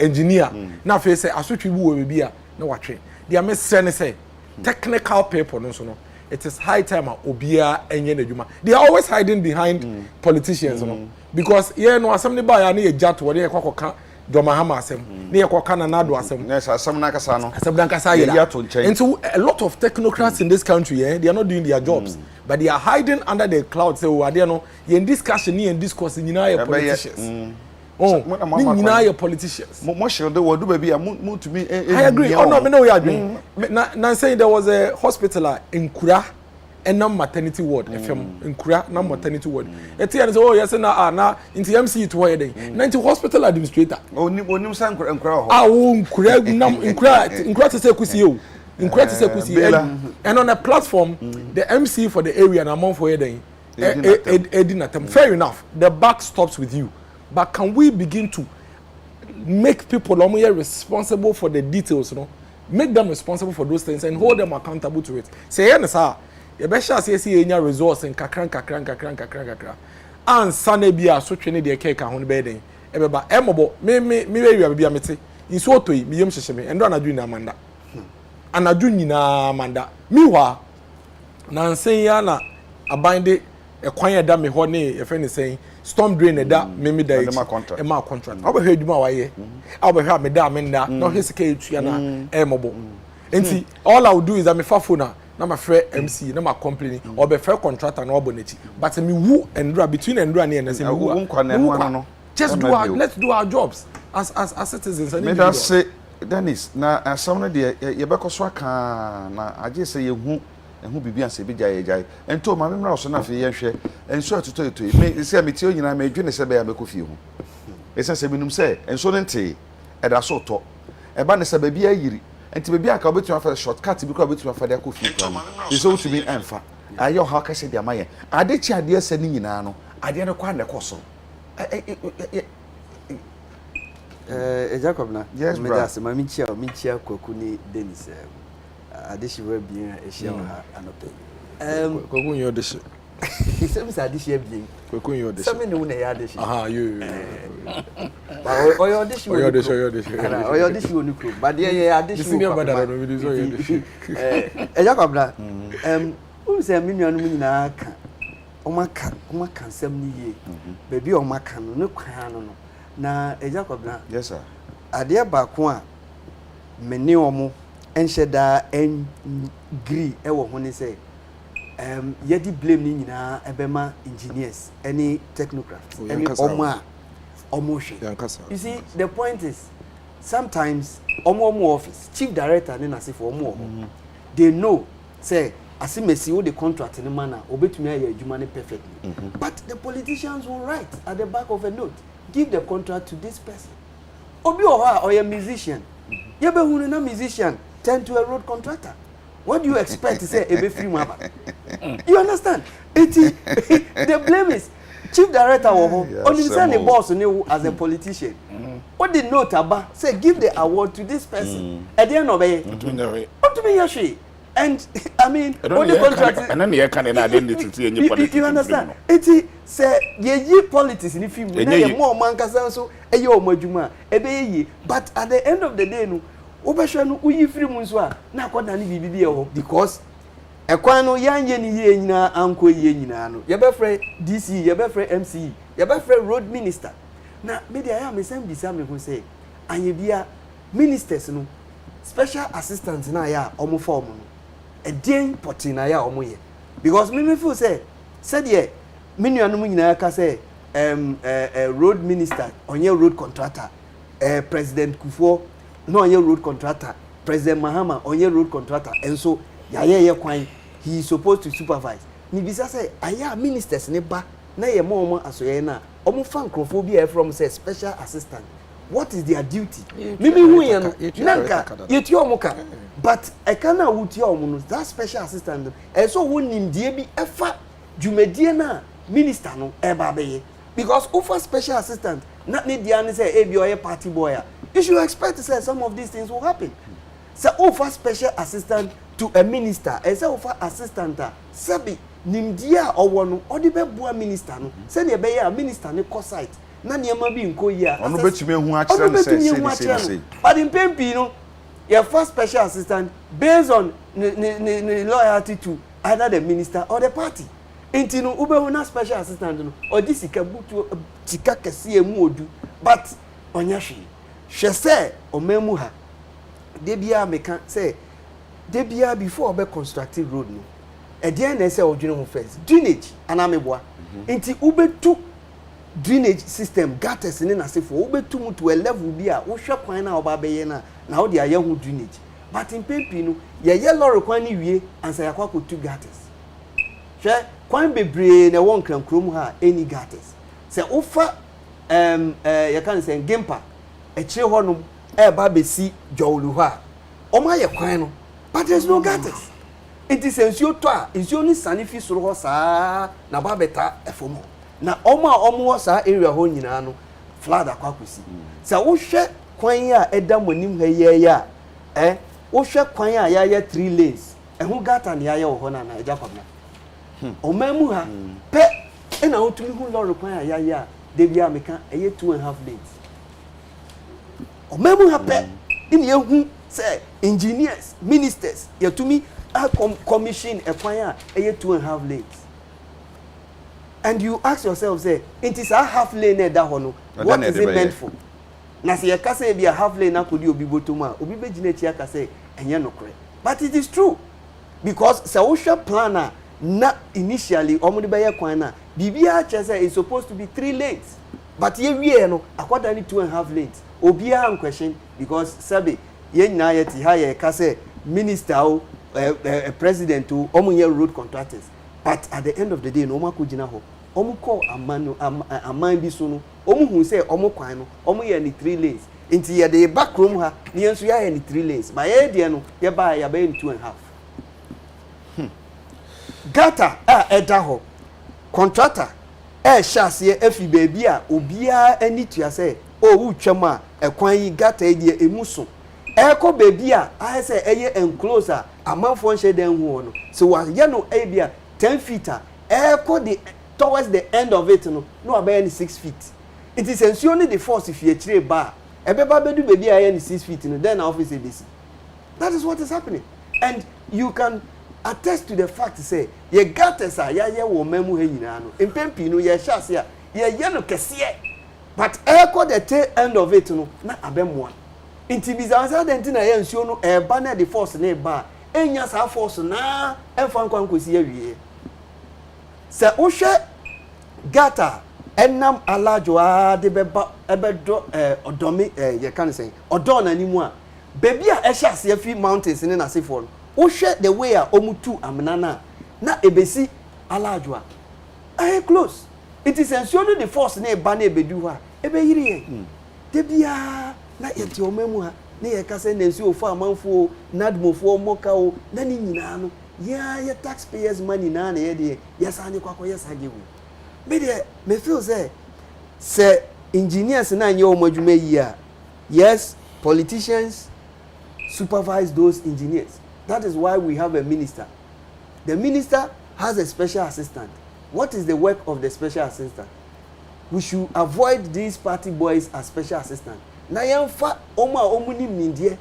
engineer. Na afa say asotwe bu we bia na wa twe. Dia me say technical people no so no. It is high time obia enye na dwuma. They are always hiding behind politicians no. Because no asem ba ya na ye jat wo de kwakoka Domahama asem ne yekoka na nado asem yes asem na kasa no asem na kasa ya and so a lot of technocrats in this country they are not doing their jobs but they are hiding under the cloud say oh they no in discussion in discourse nyina politicians nyina your politicians mo shede wo do ba bia mo to me I agree oh no me know you agree na saying there was a hospital in Kura and maternity ward FM in Kura na maternity ward etian say oh yes na into MC to where dey na into hospital administrator onim san Nkura ho Nkura Nkura to say kusie o Nkura to say kusie and on a platform the MC for the area na among for where dey edinatem fair enough the back stops with you but can we begin to make people responsible for the details make them responsible for those things and hold them accountable to it say yes sir you be sure say enya resource in kakran ansa na bia so twene de keka ho be den e be ba emobo me we bia mete nso otoyi me yem hyehyeme endo anadwu na amanda anadwu nyina amanda mi hwa na nsen ya na abande ekwan ya da me ho ne ye fe ne sen storm drain da me da e ma contract obehwe adwuma wa ye obehwe ameda amenda no hesika etua na emobo enti all I will do is I'm a phone na my friend MC na my company or be fair contractor na obonechi but me wu endura between endura ne and say me wu no just do our let's do our jobs as citizens and me that say Dennis na some no de ye be koso aka na age say ye hu ɛho bibi anse bi gyae ento ma memra so na fe yɛhwɛ enso atoto eto me se me tie nyina me dwene se be ya mekɔ fie ho esa se binum se enso ne nte ɛda so to ɛba ne se ba bi ayiri enti baby aka obetuma fa shortcut bi ko obetuma fa de akɔ fie kwa so wotumi amfa ayo ha ka se de amaye Adekye ade ase ni nyina no ade ne kwa ne kɔ so Jacob na yes, me da se ma mi chia kwaku ni Dennis Adekye wa bien ehia ha anope kwaku nyo de she se mi sa Adekye bien kwaku nyo de she se me ne wo na ya Adekye aha yo ba oyo Adekye oyo Adekye oni kro ba de ye Adekye senior brother no we so yo de she Jacob na o se mi nuanu nyina ka o ma kan nsɛm ni yie baby o ma kan no ne kwan no na Jacob na yes sir ade ba ko a meni omo enhye da en gree e wo ho ne say yedi blame ni nyina ebema engineers any technocrats any omo a omo hwe you see the point is sometimes omo office chief director ne nasifo omo they know say asimesi wo the contract in manner obetumi aye adwuma ne perfectly but the politicians will write at the back of a note give the contract to this person obi oha or a musician ye be hunu na musician turn to a road contractor what do you expect to say ebe free maba you understand the blame is chief director wo ho only send the boss ni as a politician what the note aba say give the award to this person at the end of it to me yashi. And I mean, all the contracts. And then you can identity to any politics. You understand? It say ye politics in the film. Ye more man kasan so eyo omajuma ebe but at the end of the day no obehwe no uyi free mu so a na akoda ni bibi e ho because ekwan no yanye ni ye nyina anko ye nyina no ye be frɛ DC ye be frɛ MCE ye be frɛ road minister na media ya me sem bisa me ho say anye bia ministers no special assistants na ya omo form no edin potina ya omoye because me feel say said ye me nuanum nyina ka say road minister onye road contractor president Kufuor no onye road contractor president Mahama onye road contractor and so ye kwan he is supposed to supervise ni bisa say aya ministers ne ba na ye mo asoye na omo fan crofobia from say special assistant what is their duty mimi hu ye no nanka yeti omoka but I cannot would your that special assistant and so won him dear be efa jumedie na minister no eba because offer special assistant not need the say be or party boy you should expect to say some of these things will happen so offer special assistant to a minister and say offer assistant sabi nimdia or no or the beboa minister no say the be a minister ne co site na niam bi nko yi a onu betumi hu a kire say but in pempi no your first special assistant based on loyalty to either the minister or the party. Inti no ube na special assistant no or this ikabutu tika kese emu odu but onyashi hwe say omemu ha de bia meka say de bia before obe constructive road no e dey na say odwene ho first drainage anameboa inti ube tu drainage system gutters ni na sefo ube tu mu to a level bia wo hwe kwan na oba beye na how they are young drainage but in pempi no ye yellow kwan ni wie ansa yakwa ko two gutters hwe kwan bebre na won kran krom ha any gutters se ofa you can say gimpa e kire honum e ba besi jowlu ha o ma ye kwan no but there's no gutters it is ensio to a ensio ni sanifi soro ho saa na ba beta efomo na omo saa area ho nyina no flood akwakosi se wo hwe kwan ya eda monim ha ye ya wo hwe kwan ya ya 3 lanes ho gutter na ya wo na eja kwabna omamu ha pe ena otumi hu lorry kwan ya de bia meka 2.5 lanes omamu ha pe ina ye hu say engineers ministers yatumi commission a kwan ya 2.5 lanes and you ask yourself say it is a half lane da ho no what is it meant for na se yeka say be a half lane akodi obi botom a obi begina chi aka say enye nokre but it is true because se wo hwe planner na initially omo de be kwan na bibia che say it's supposed to be 3 lanes but ye wie no akwada ni 2.5 lanes obi a question because sabe ye nyina ye ti ha ye ka say minister o president to omo road contractors, but at the end of the day no ma ko gina ho omo call aman bi so no omo hu say omo kwan no omo ye ni 3 lanes inti ye the back room ha ni enso ye ni 3 lanes ba ye de no ye ba ya ba ni 2.5 gata eda ho contractor shase afi baby a obia ani tua say o wu twam a ekwan yi gata e de emuso eko baby a I say eye enclose amanfo nhye den hu no so wa ye no e bia 10 feet eko the towards the end of it no about 6 feet. It is ensuring the force if you chire bar ebeba bedu baby a 6 feet no then office ABC. That is what is happening, and you can attest to the fact say ye gates a ye wo mamu he nyina no empempi no ye hyase a ye no kese but eko the tail end of it no na abemwa inti bizanza denti na ye nsuo no eba na the force na eba enya sa force na emfa nkwan kosi ye wie se ohwe gata enam alajo a de beba ebedo odomi ye kan say odon animu a baby a hyase afi mountains ne na sefo ohwe the way a omutu amnana na ebesi alajo a close. It is ensuring the force na eba na ebedu ha ebe yiri ye de bia na yeti omemu ha na ye kase na nsi ofo amanfo nadmofo moka o na ni nyina no ye taxpayers money na ye de yesanye kwakọ yesage wu me de me feel say engineers na nye omadwuma yi a yes politicians supervise those engineers. That is why we have a minister. The minister has a special assistant. What is the work of the special assistant? We should avoid these party boys as special assistant. Na yemfa omu ni mindie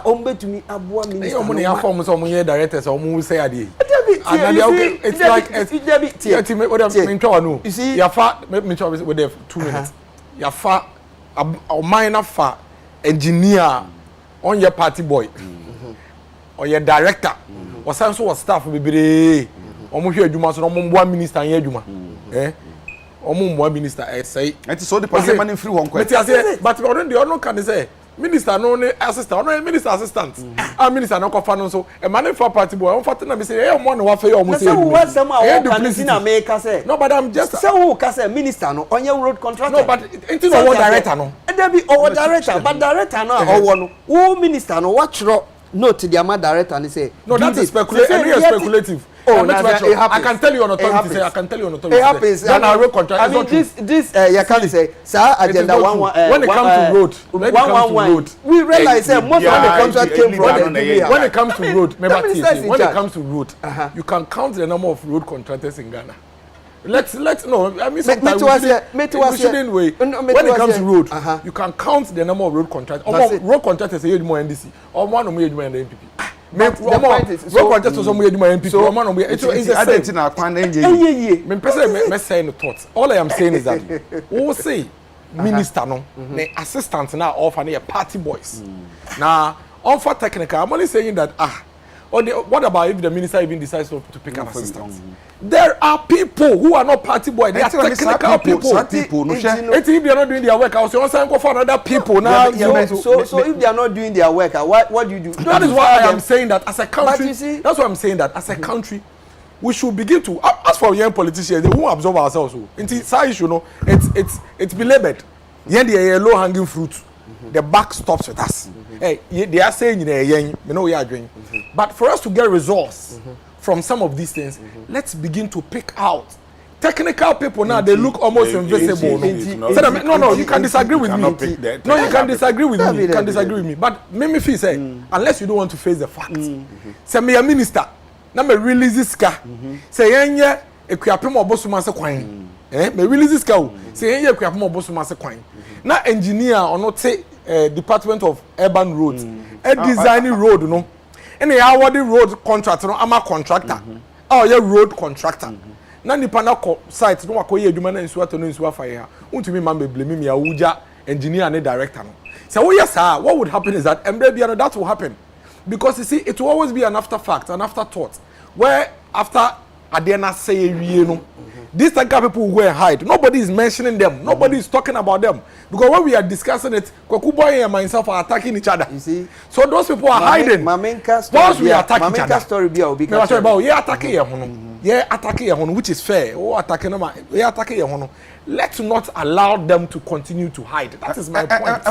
ombetumi aboa minister. Omu ya form so omu ye directors omu say ade. It's like it's you see yafa me try with the 2 minutes. Yafa a minor fa engineer on your party boy. Or your director. Or some sort of staff bibire. Omu hwe adwuma so omu mboa minister ye adwuma. Omu mboa minister say. It is so the person money free one question. But already the other can say minister no assistant, no minister assistant. Minister no kofa no so e man for party boy. On fat na be say e mo no wa fe o mo say. So what some a can see na make say. No, but I'm just say who can say minister no on your road contractor. No, but into no director no. There be our director, but director no owo no. Who minister no what note the ama director and say no, that is speculative. Oh, I can tell you on authority say I can tell you on authority. It happens. Then I road contract. I mean this you can say sir agenda 1 when it comes to road, we realize most of the contract came from when it comes to road, remember when it comes to road, you can count the number of road contractors in Ghana. Let's no. I mean, sometimes we shouldn't wait. When it comes to road, you can count the number of road contractors. Road contractors say you more NDC, or one of you more NPP. The point is, road contractors some you more NPP, or one of you. It's the same. Me say no thoughts. All I am saying is that we say minister no, the assistant now offer a party boys. Now, on for technical, I'm only saying that what about if the minister even decides to pick an assistant? There are people who are not party boys. They are technical people. If they are not doing their work, I was going for another people now. So if they are not doing their work, what do you do? That is why I am saying that as a country. That's why I'm saying that as a country, we should begin to. As for young politicians, they won't absorb ourselves. It's belabored. They are low hanging fruit. The back stops with us. Hey, they are saying you know we are doing. But for us to get results from some of these things, let's begin to pick out technical people. Now they look almost invisible. No, you can disagree with me. No, you can disagree with me. You can disagree with me. But make me feel say unless you don't want to face the facts. Say me a minister. Now me release this car. Say yenye ekuapem obosuma se kwan. Me release this car. Say yenye ekuapem obosuma se kwan. Na engineer or not say Department of Urban Roads designing road no any award road contractor no ama contractor yeah road contractor na nipa na site no akoye adwuma na nsu ato no nsu afa ya untumi man be blame me awuja engineer and director no so yes sir what would happen is that that will happen because you see it will always be an after fact an after thought where after adena say wie no these Tanka people will go and hide. Nobody is mentioning them. Nobody is talking about them. Because when we are discussing it, Kwakuboy and myself are attacking each other. You see? So those people are hiding. Once we attack each other. Story yeah, attacking yeah, attacking which is fair. Oh, attacking them. Yeah, attacking let's not allow them to continue to hide. That is my point.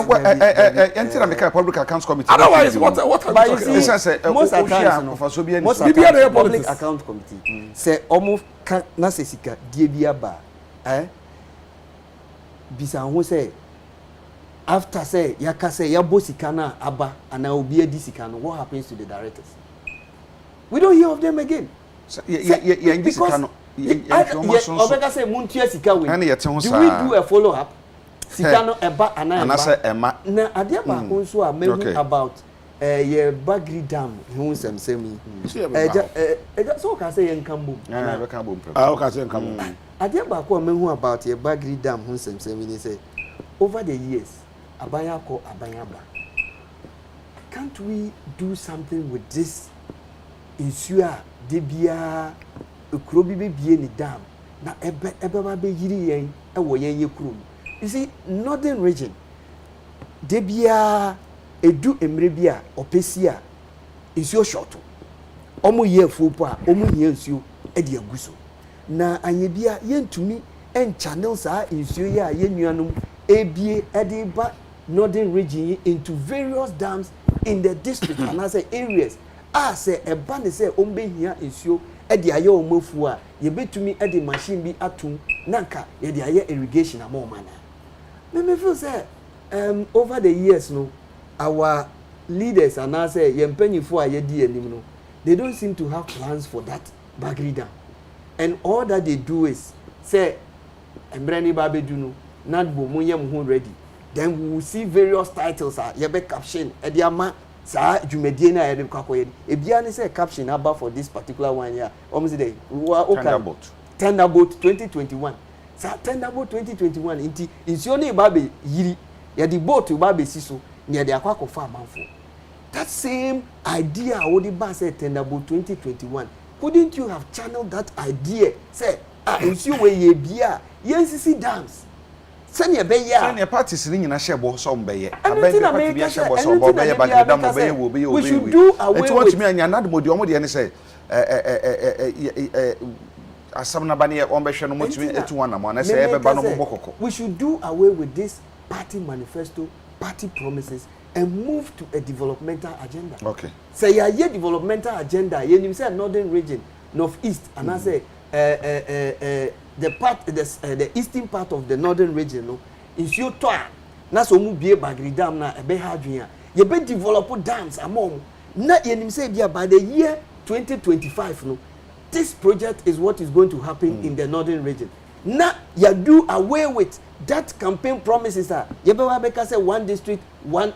And Public Accounts Committee. Otherwise, what are we talking about? Most times, Public Account Committee say almost na se sika die bia ba bisa ho say after say yaka say yabo sika na aba ana obi edi sika no, what happens to the directors? We don't hear of them again. Because Obeka say muntua sika we. Do we do a follow up? Sika no eba ana na ade ba ko nso a mehu about ye Bagri Dam hu semsemi so ka say yenkambo be kan bom o ka say yenkambo ade ba ko mehu about ye Bagri Dam hu semsemi ni say over the years abaya ko abaya ba. Can't we do something with this issue de bia ekuro bi bie ni dam na ebe ba be yiri yen e wo yen ye kuro. You see, northern region de bia edu emre bia opesia nsuo short omo ye fupo a omo ye nsuo e de aguso na anye bia yentumi en channel sa nsuo ya ye nuanom ebie e de ba northern region into various dams in the district and as areas say eba ne say ombe hia nsuo e de aye omofu a ye betumi e de machine bi atum nanka ye de aye irrigation amoma na me feel say over the years no our leaders and I say yempanyifo a yedi anim no, they don't seem to have plans for that Bagri Dam, and all that they do is say embrani babedu no nadbo munyem ho ready, then we will see various titles are yebe caption ediama sa dwumadie na yede kwakoye ebia ne say caption about for this particular one year almost day Thunderbolt 2021 sa Thunderbolt 2021 inti insio ne babe yiri yede boat babe siso near the aqua farm. That same idea would be said Thunderbolt 2021. Couldn't you have channeled that idea? Say, if you were ye beer, yes, dams. Send your bay, send your parties in a share some bay. We should do away with me and another modi and say, we should do away with this party manifesto, party promises, and move to a developmental agenda. Okay. Say a developmental agenda. You say northern region, northeast, and I say the eastern part of the northern region. No, is your toy. Na so mu bie Bagri Dam na ebe hadwin. You be develop dams among. Na you say by the year 2025. No, this project is what is going to happen in the northern region. Na you do away with that campaign promises are yebeba beka say one district one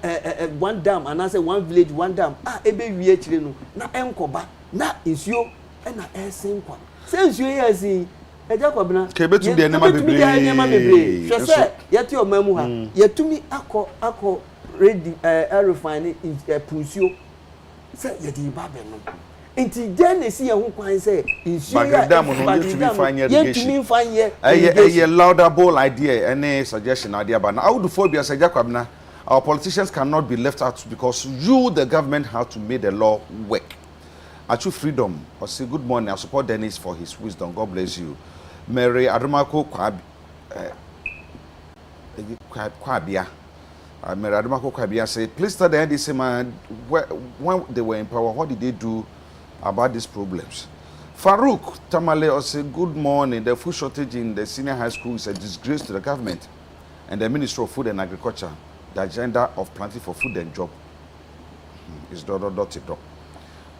dam and I say one village one dam ebe wie chire no na enkoba na nsuo na esen kwa say nsuo ya si eja kwabena kebetum de nema bebre hwese yete omamu ha yetumi akọ ready refine punsuo say yedi ba be no inti den si ehun kwan say Bagridam no yetumi fine irrigation a laudable idea any suggestion idea but now do phobia say Jacobna our politicians cannot be left out because you the government have to make the law work. Achu freedom or say good morning I support Dennis for his wisdom, God bless you. Mary Adamako Kwabia Mary Adamako Kwabia say please tell the NDC man when they were in power what did they do about these problems? Farouk Tamale also good morning. The food shortage in the senior high school is a disgrace to the government and the Ministry of Food and Agriculture. The agenda of planting for food and job is dotted.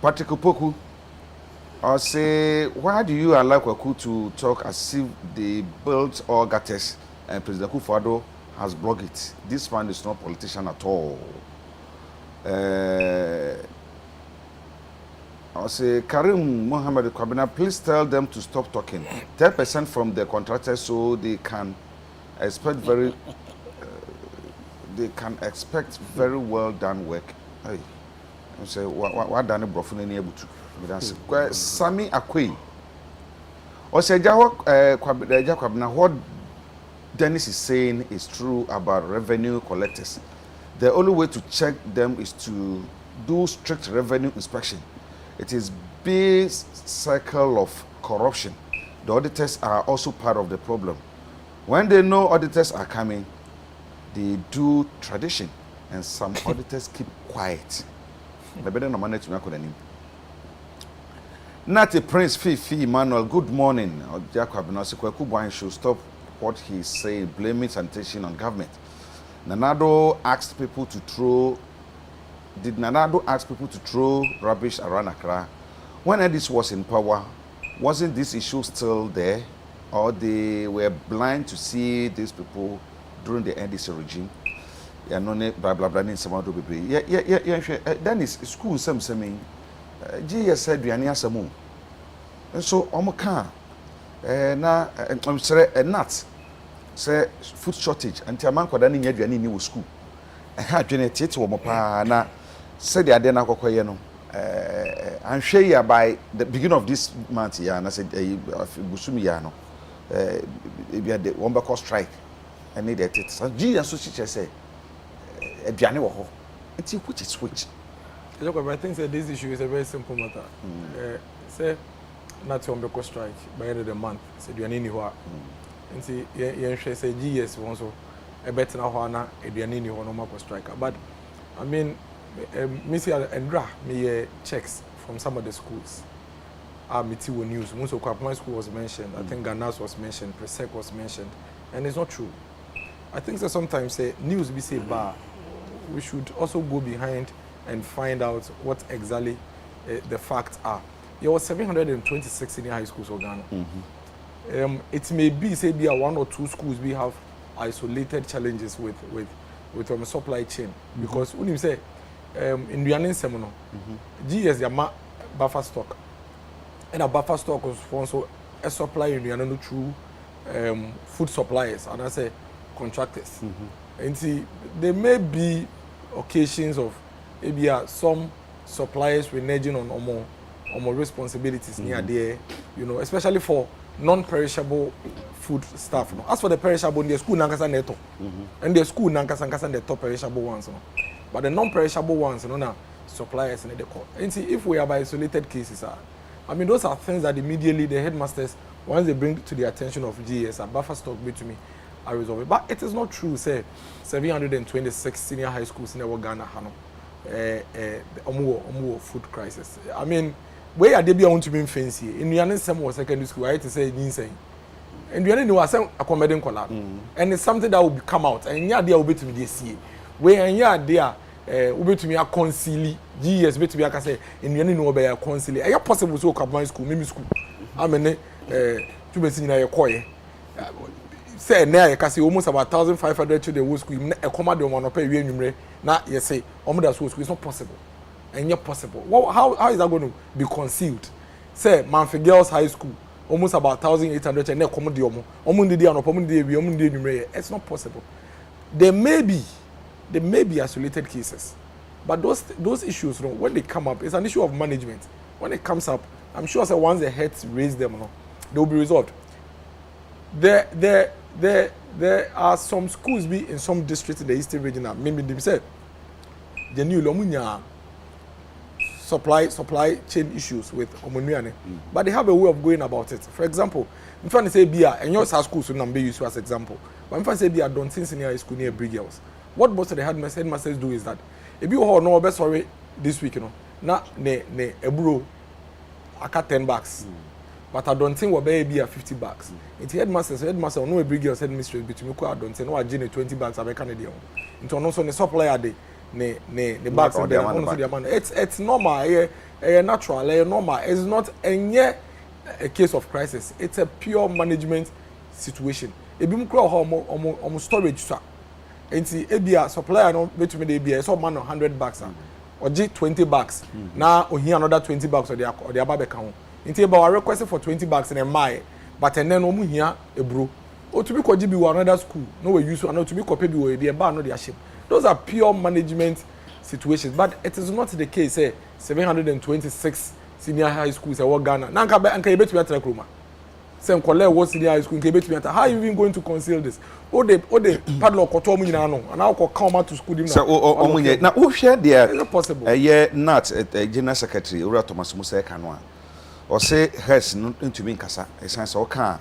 Patrick Opoku say why do you allow Kwaku to talk as if they built all gutters and President Akufo-Addo has blocked it? This man is not a politician at all. I say, Karim Mohammed Kwabena, please tell them to stop talking. 10% from the contractors so they can expect very well done work. Hey, I say, what done Brofun any able to? Sami Akwe Kwabena, what Dennis is saying is true about revenue collectors. The only way to check them is to do strict revenue inspection. It is big cycle of corruption. The auditors are also part of the problem. When they know auditors are coming, they do tradition, and some auditors keep quiet. Nati Prince Fifi Emmanuel, good morning. Jacob Nosikwaku should stop what he's saying, blaming sanitation on government. Did Nanado ask people to throw rubbish around Accra? When Edis was in power, wasn't this issue still there? Or they were blind to see these people during the NDC regime? Yeah, no, blah blah blah. Then is school some saying, GS said we are near some. And so Omoka, na I'm sorry, nuts. Say food shortage. Until man could any yet any new school. I had generated to Omopa na said the Adena Kokoyeno. I'm sure by the beginning of this month, yeah, and I said, Busumi Yano. If you had the Wombako strike, I needed it. So G and so she say, a January, it's which is which. Look, I think that this issue is a very simple matter. Say, not to Wombako strike by the end of the month. Said you are in here. And see, you say GS also a better now, a Dianini or no Wombako striker. But I mean, Missy Andra, me checks from some of the schools. Mitiwo News, most of Kwapman School was mentioned. I think Ganas was mentioned, Presec was mentioned, and it's not true. I think that sometimes say news be say bar. We should also go behind and find out what exactly the facts are. There was 726 senior high schools in Ghana. It may be say there are 1 or 2 schools we have isolated challenges with supply chain because when you say in Duanin Semono, GS Yama buffer stock. And a buffer stock was also a supply in through food suppliers and I say contractors. And see, there may be occasions of maybe some suppliers reneging on more responsibilities near there, you know, especially for non-perishable food stuff. No? As for the perishable, the school nankasa neto, and the school nankasa the top perishable ones. No? But the non-perishable ones, you know, now suppliers in the court. And see, if we have isolated cases, I mean, those are things that immediately the headmasters, once they bring to the attention of GS, a buffer stock to me, are resolved. But it is not true, say, 726 senior high schools in Ghana, Omuo food crisis. I mean, where are they want to be fancy? In the Nsroma secondary school, I had to say, insane. And you know, I say accommodating collab. And it's something that will come out. And yeah, they will be to me this year. Where and yeah, they are. Ube to me a concili, GS be to me a say in the no be a concili. Are possible so Kwapman school, mimi school. I mean, to be seen a koye. Say na you can see almost about 1,500 to the whole school. A command on one pay we numere. Na you say, omo school is not possible. And yet possible. How is that going to be concealed? Say Manfi Girls High School, almost about 1,800 and na command the omo. Omo ndi dia no omo ndi we omo ndi numere. It's not possible. There may be isolated cases, but those issues, you know, when they come up, it's an issue of management. When it comes up, I'm sure that once the heads raise them, you know, they will be resolved. There are some schools be in some districts in the eastern region. Maybe they say the new Lomunya supply chain issues with Omuniane, but they have a way of going about it. For example, if I say Bia and your school so number use as example, but if I say Bia don't senior high school near Brig Girls. What most of the headmasters do is that if you hold no best sorry this week, you know, na ne ebro aka $10, but I don't think we'll be $50. It's headmaster no Brig Girls headmistress between me I don't say no I $20 I Canadian. Into also the supplier the bags and the it's normal, natural, normal. It's not a case of crisis. It's a pure management situation. If you almost storage sir. And see, ABA supplier no bet me the ABA so man $100 or $20. Now or here another $20 or the above account. Into about request for $20 in a mile, but and then omu here a bro. Or to be called GB another school. No way use to be copied with the bar no their ship. Those are pure management situations, but it is not the case. 726 senior high schools in Ghana. Nanka bet me at Kruma. Say Nkole was in high school, how are you even going to conceal this? O de padlock or Tom Yano, and I'll come out to school him. So, now, who shared the possible? A year not a general secretary, Ura Thomas Musa Canwa, or say, has into me, Cassa, a sense of car,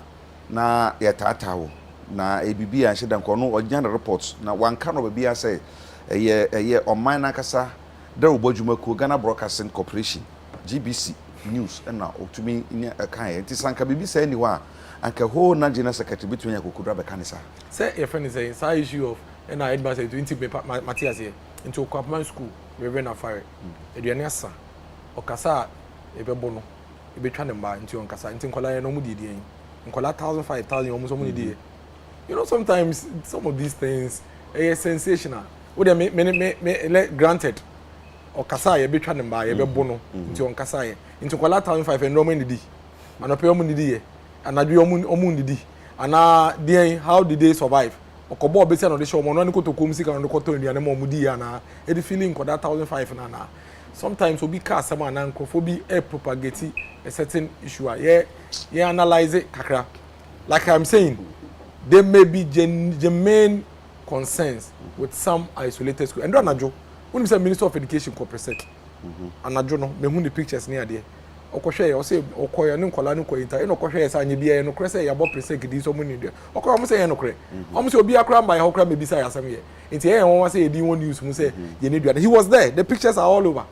na yatao, na ABB and Shedan Kono or general reports. Now, one cannot be, I say, a year or mine, Cassa, there will Bojumaku, Ghana Broadcasting Corporation, GBC. News and now to me in a kind. It is Sanka BBC anywhere and a whole national secretary between a Kukura Canisa. Say, your friend is saying, side issue of and I advise to intimate Matthias here into a Copman school, Reverend Fire, Edianessa, or Casa, a Bebono, a be trying to buy into Oncasa, into Colaya no Mudi, in Cola 1,000, almost so many. You know, sometimes some of these things are sensational. Would they granted? Or Kasai, a bit trying to buy a bono into on Kasai, into Kola Town 5 and Roman D. And a Peomuni, and I do Omundi. And how did they survive? Or Kobo Bessan on the show, Monaco to Kumsika on the Cotton, the animal Mudiana, a feeling for that 1,005 and Anna. Sometimes will be cast someone and cophobia air propagate a certain issue. Yeah, analyze it, Kakra. Like I'm saying, there may be germane concerns with some isolated schools. And don't know. When you say Minister of Education ko present and I don't know me who the pictures near there okohwe o say okoya ne nkola ne koyita e no kohwe say anye bia no kre say ya bo present di so muni de okoya mo say no kre o say obi akra mba ya hokra me bisa ya sam ye nti e won say e di won news mo say ye ne dua he was there, the pictures are all over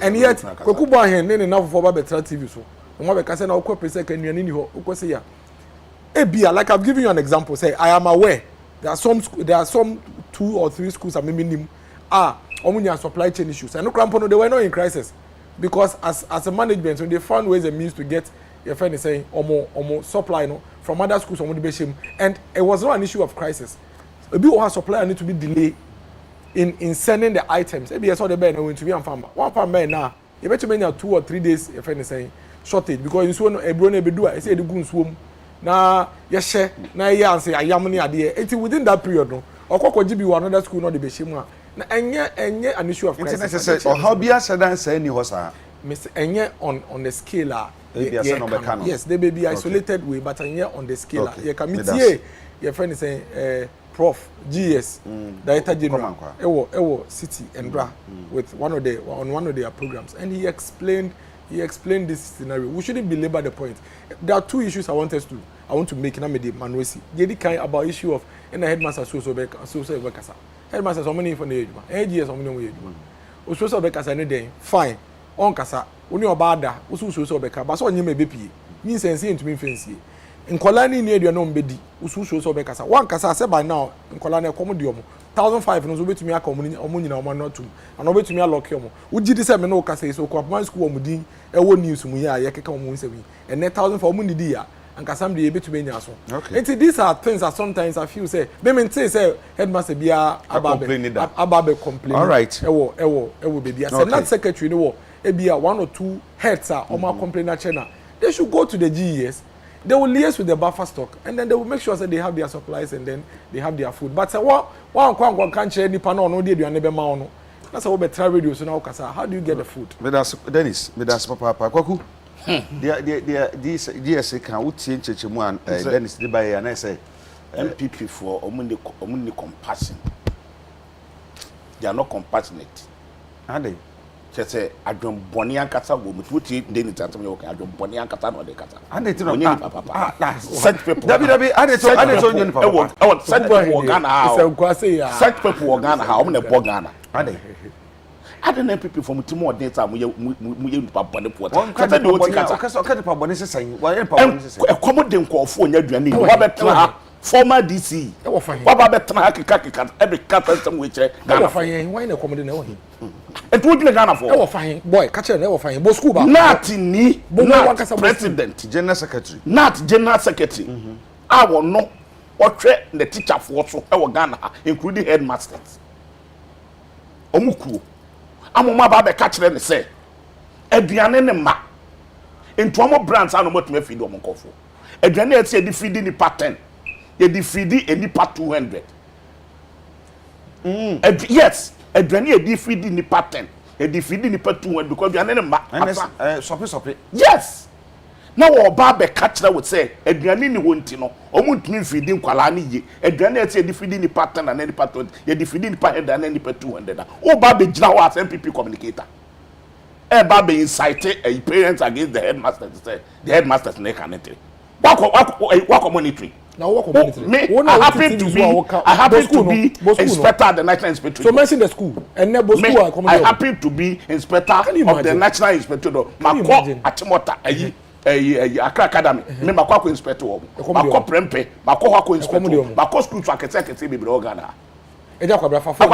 and yet kwekubo ahen ne na fofo ba betra TV so mo be ka say na okwa present kan nuane ni ho okwa say ya e bia like I've given you an example. Say I am aware there are some 2 or 3 schools are minimum omunya supply chain issues. And no crampono, they were not in crisis because as a management, when they found ways and means to get your friend is saying omo supply from other schools and it was not an issue of crisis. A bit of supply need to be delayed in sending the items. Maybe I saw the bear going to be on farm. One farm bear now, you bet you many 2 or 3 days your friend is saying shortage because you saw a brone be do I say the goons swim. Na yes na ya say ayamni ade. It's within that period no. Okoko GB another school not the beshim na enye an issue of crisis. Or how be a sedan say ni hosa. Mr. Enye on the scale yes, they may be isolated way, but enye on the scale. You can meet your friend is saying Prof GS Director General Ewo City and Bra with one of their programs, and he explained this scenario. We shouldn't belabor the point. There are 2 issues I want to make in Amede Manwesi. The kind about issue of in the headmaster so Bekasa. Headmaster so many for the age. AGS so many age. So Bekasa any day. Fine. On Kasa. Only obada. So Beka. But so you may be P. Means sense into me fancy. In Kolani near your non bedi. So Bekasa. One Kasa said by now in Kolani Commodium. 1,005 no wait to me a community or money or not to. And over to me a lock him. Would you say no Kasa so Kopman school mudin a one news muya yakaka musevi and 1,000 for money dear. And Kasam be able to be nyaso. Okay. And these are things that sometimes I feel say. They say headmaster be ababe complain. All right. Ewo baby. As not secretary no. E be 1 or 2 heads are or complain at China. They should go to the GES. They will liaise with the buffer stock and then they will make sure that they have their supplies and then they have their food. But one can't share any panel no dey aduane be ma no. That's how we try radio so now Kasa. How do you get the food? Dennis, papa Kwaku. This can we change chechemu and Dennis dey buy and I say MPP for omuni compassion. They are not compassionate. Are they? Say adwon boni ankasa wo mututi dey ni tatam yo adwon boni ankasa no dey kata. And they no papa. Such people. Dabi ade to onye ni papa. I want such people Ghana how. Say kwase ya. Such people Ghana how omne bo Ghana. Ade. Ade na MPP for mutimo odin ta mu ye nipa boni port. Kata de oti kata. Okasa pa boni sesan. Wa ye pa boni sesan. E komo de nkofo onya aduane ni. Wa betena former DC. Wa ba betena hakika every kata some we che Ghana. Wa fine. Why na komo de na wo hin. And what you Ghana for? Ewo fine boy, catch it. Ewo fine. Bo school ba. Not president, general secretary. Not general secretary. I will know what the teacher for so ewo Ghana, including headmasters. Omuku. Amoma ba be catch them say. Aduane ne ma. Into amo brands anu mot me feed omo nkofo. Aduane e say di feed ni pattern. E di feed any part 200. Yes. Aduane e di feed ni pattern. E di feed ni part 200 because aduane ne ma. Sope. Yes. na wo ba be ka kire wo say aduane ni wo nti no omuntumi feeding kwala ni ye aduane e tie defeeding ni pattern na ni pattern ye defeeding ni pa head na ni pa 200 na wo ba be gina wo as MPP communicator e ba be incite a parents against the headmaster to say the headmasters na can enter wako monitoring. Now what community? I happen to be inspector of the National Inspector. So mention the school and then school. I happen to be inspector of the National Inspector. Mako Atimota Accra Academy. Me mako inspector. Mako prempe. Mako wako inspector. Mako school to akete be Ghana. Eja kwa brafa for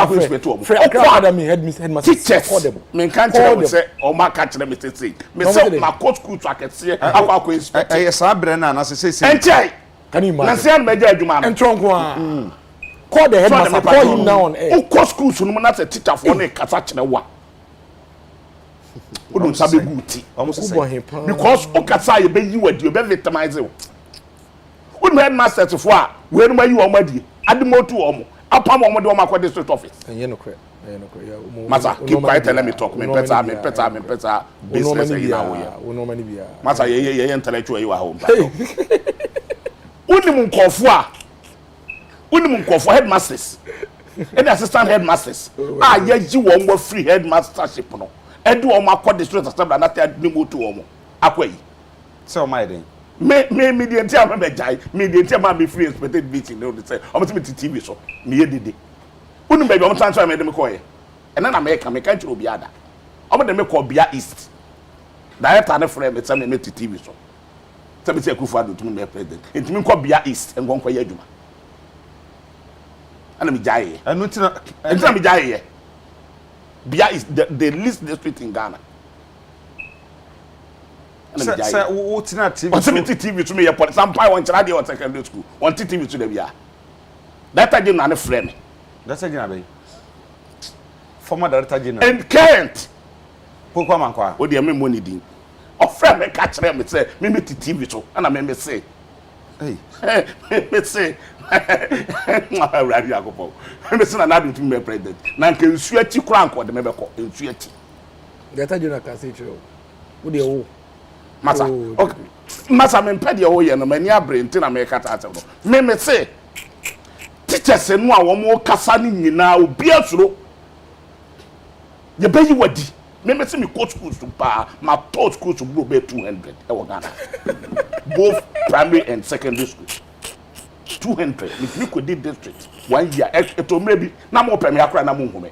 Accra Academy headmaster affordable. Me can't tell say o ma catch them say. Me say mako school to akete akwa inspector. Sa bre na na say. Enchai. Can you imagine? Nancy and Major Juma. And Tronco. Call the headmaster. Call him now on air. Who call school so no matter teacher for ne kasachine wa. Who don't sabi guti. Because okasa ye be you we be victimize you. Who headmaster to for we no you omadi. Adimo to omo. Apam omo de omo district office. And you no correct. Masa keep quiet and let me talk. Me better business in now. We no many be. Masa ye intellectual you are home. Unimun kofo headmasters and assistant headmasters yeji wo mo free headmastership no edu o makọ district assembly na ta ni mo to o akwai so my den me the entire me jai me the entire man be free expected meeting no say o mo TV so me ye dede unu be o mo transfer me dem ko ye ena na me ka nchiro obi ada o mo dem ko bia east director na frame me say me TV so me say Akufo-Addo to me president ntimi nko bia east ngonko ya adwuma ana me jaye anu ntina me jaye bia is the least district in Ghana ana me jaye say wo tina TV on TV to me ya for some pie on chira on secondary school on TV to the bia that time na frame that's a gina be former director general and Kent pokwa mankwa o de me money din offer me catch them say me TV so and me say hey me say radio agopo me say na do to me president na nke nsu achi kura anko de me be ko nsu achi data juna ka say chiro wo de wo masa okay masa me pede wo ye no mani abre nti na me kata ate no me say teachers no a wo mo kasa ni nyina obi asuro ye bayi wadi me say me coach schools to my taught schools to grow be 200 e wo Ghana both primary and secondary school 200 if you could did district 1 year eto maybe na mo pemi akra na mo hume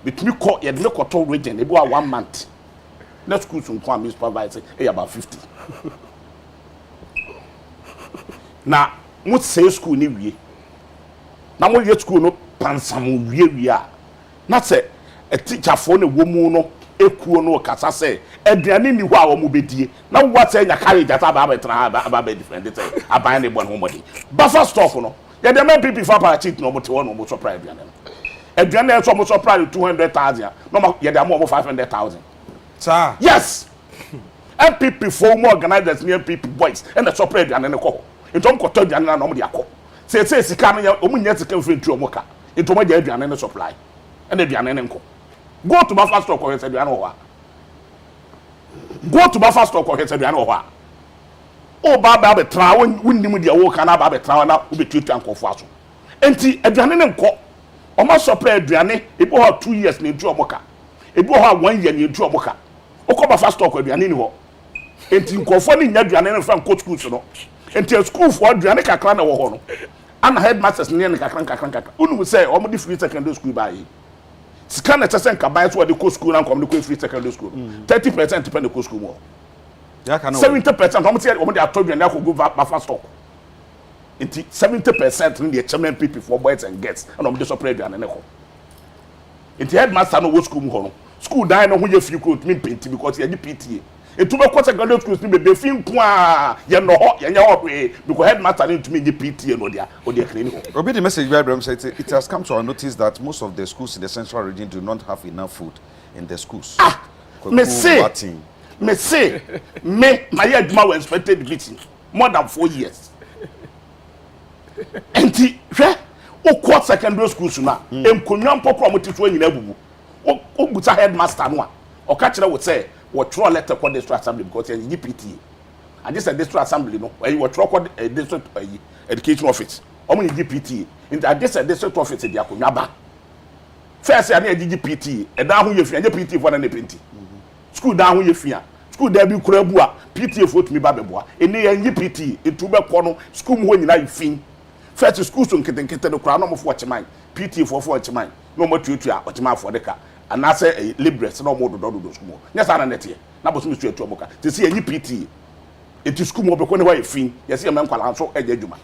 with me call ye me to region e be 1 month na schools nko am supervisor e about 50 na mo say school ni wie na mo ye school no pansam wie a na say a teacher for the woman no ekuo no kasa say aduane ni ho a wo mo bedie na wo say nya carry jata ba betra ba be different say aban ne bon ho modi buffer stock no ye dem MPP for para cheat no mo te no mo surprise aduane no aduane so mo surprise 200,000 no ye dem mo 500,000 sir yes MPP for more organizers near MPP boys and the surprise aduane ne ko entom ko to aduane na no mo de akọ say sika no o mo nya sika mfiri tu o mo ka entom agya aduane ne supply and aduane ne nko go to buffer stock or said go to buffer stock or said oh baba be tra wonnim dia wo kana baba be tra na wo be tutu ankofo aso enti aduane ne nko o ma supply aduane e bo 2 years na edu omoka e bo 1 year na edu omoka o ko buffer stock aduane ni ho enti nkofo ni nya aduane ne from coach schools no enti school for aduane kakra na wo ho no ana headmasters ne kakra unu say o mo di free secondary school ba yi scan na chese nka buy so the co school and come the free secondary school 30% depend the co school more ya kana 70% omo say omo dey atodu na go buffer stock enti 70% in the chairman people for boys and girls and omo dey supply aduane ne ko enti headmaster no wo school mu ho no school dan no ho ye free coat me paint because ye di PTA enti be ko secondary schools ni be fin kwa ye no ho ye nya ho because headmaster ni to me di PTA no dia o dey clean ho obi the message by Abraham said it has come to our notice that most of the schools in the central region do not have enough food in the schools me say my aduma was expected meeting more than 4 years enti hwe o ko secondary schools na enkonwa mpokro mo titwo nyina bubu o buta headmaster no a o ka kire wo say what throw letter called district assembly because you PTA. And this is district assembly, no, where you were called a district education office. Only PTA. In that this district office in Yakunyaba. First, I need PTA, and down who you fear, PTA for an plenty. School down who you fear. School there be Kurabua, PTA for me Babeboa, and near PTA, in Tuba Corner, school when you fin. First, school soon can get the crown of watch mine, PTA for watch mine, no more tutor, watch my for the car. And I say a liberals no more to do those more. Yes, I net here. Now, was Mr. Tomoka to see a PT. It is school more because why fin. Yes, a man called Anso Edjuma.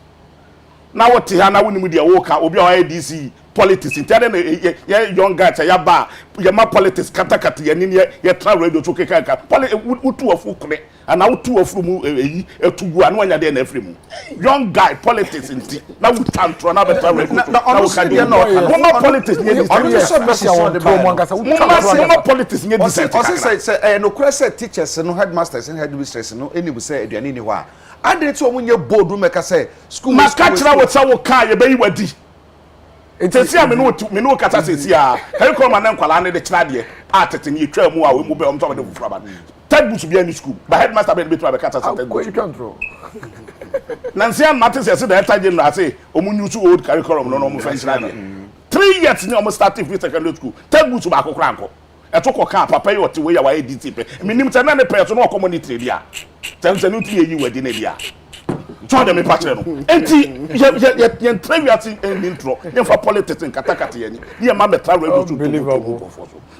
Now, what Tiana winning with your walker, Obi IDC politics, in telling a young guy, a bar, your ma politics, Katakati, and in your travel radio to Kaka, Poly, two of Fukre, and now two of Fumu, to go and one a day in every moon. Young guy, politics in tea. Now we can't run another travel radio. No politics, no politics, no crescent teachers, no headmasters, and headmistresses, no any will say, anywhere. I did so when your boardroom make us say, school must catch out with our car, your baby wadi. It is here, me no kata says here. Can you come and then call on the Chadier? At in your trail, we move on top of the Fraban. Ted Bush be any school, but headmaster been between the Kata. You can't throw. Nancy and Martin says that I say, Omunusu old curriculum, no more French. 3 years in almost starting with secondary school. Ted Bush tobacco cranko. I took a car, papa, or to where I ADT. I mean, it's another person or community. Tells a new you were in India. Join them in Patron. And you train your intro. You for politics in Katakati. You mamma travel to believe.